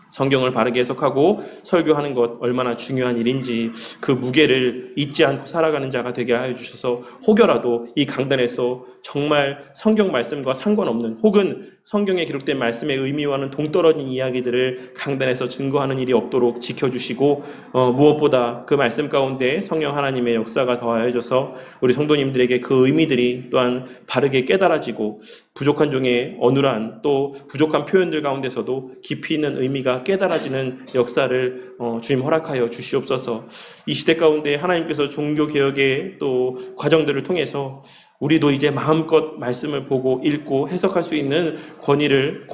성경을 바르게 해석하고 설교하는 것 얼마나 중요한 일인지 그 무게를 잊지 않고 살아가는 자가 되게 하여 주셔서 혹여라도 이 강단에서 정말 성경 말씀과 상관없는 혹은 성경에 기록된 말씀의 의미와는 동떨어진 이야기들을 강단에서 증거하는 일이 없도록 지켜주시고 무엇보다 그 말씀 가운데 성령 하나님의 역사가 더하여져서 우리 성도님들에게 그 의미들이 또한 바르게 깨달아지고 부족한 종의 어눌한 또 부족한 표현들 가운데서도 깊이 있는 의미가 깨달아지는 역사를 주님 허락하여 주시옵소서. 이 시대 가운데 하나님께서 종교개혁의 또 과정들을 통해서 우리도 이제 마음껏 말씀을 보고 읽고 해석할 수 있는 권위를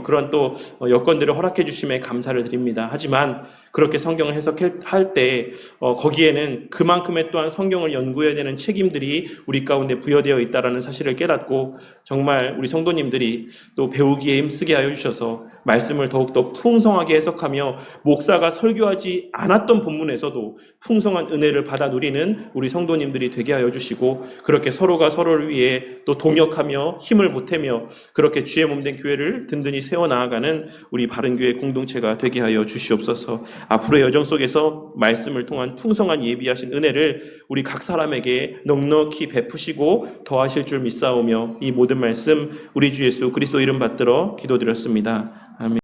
그런 또 여건들을 허락해 주심에 감사를 드립니다. 하지만 그렇게 성경을 해석할 때 거기에는 그만큼의 또한 성경을 연구해야 되는 책임들이 우리 가운데 부여되어 있다는 사실을 깨닫고 정말 우리 성도님들이 또 배우기에 힘쓰게 하여 주셔서 말씀을 더욱더 풍성하게 해석하며 목사가 설교하지 않았던 본문에서도 풍성한 은혜를 받아 누리는 우리 성도님들이 되게 하여 주시고 그렇게 서로가 서로를 위해 또 동역하며 힘을 보태며 그렇게 주의 몸된 교회를 든든히 세워나가는 우리 바른교회 공동체가 되게 하여 주시옵소서. 앞으로의 여정 속에서 말씀을 통한 풍성한 예비하신 은혜를 우리 각 사람에게 넉넉히 베푸시고 더하실 줄 믿사오며 이 모든 말씀 우리 주 예수 그리스도 이름 받들어 기도드렸습니다. 아멘.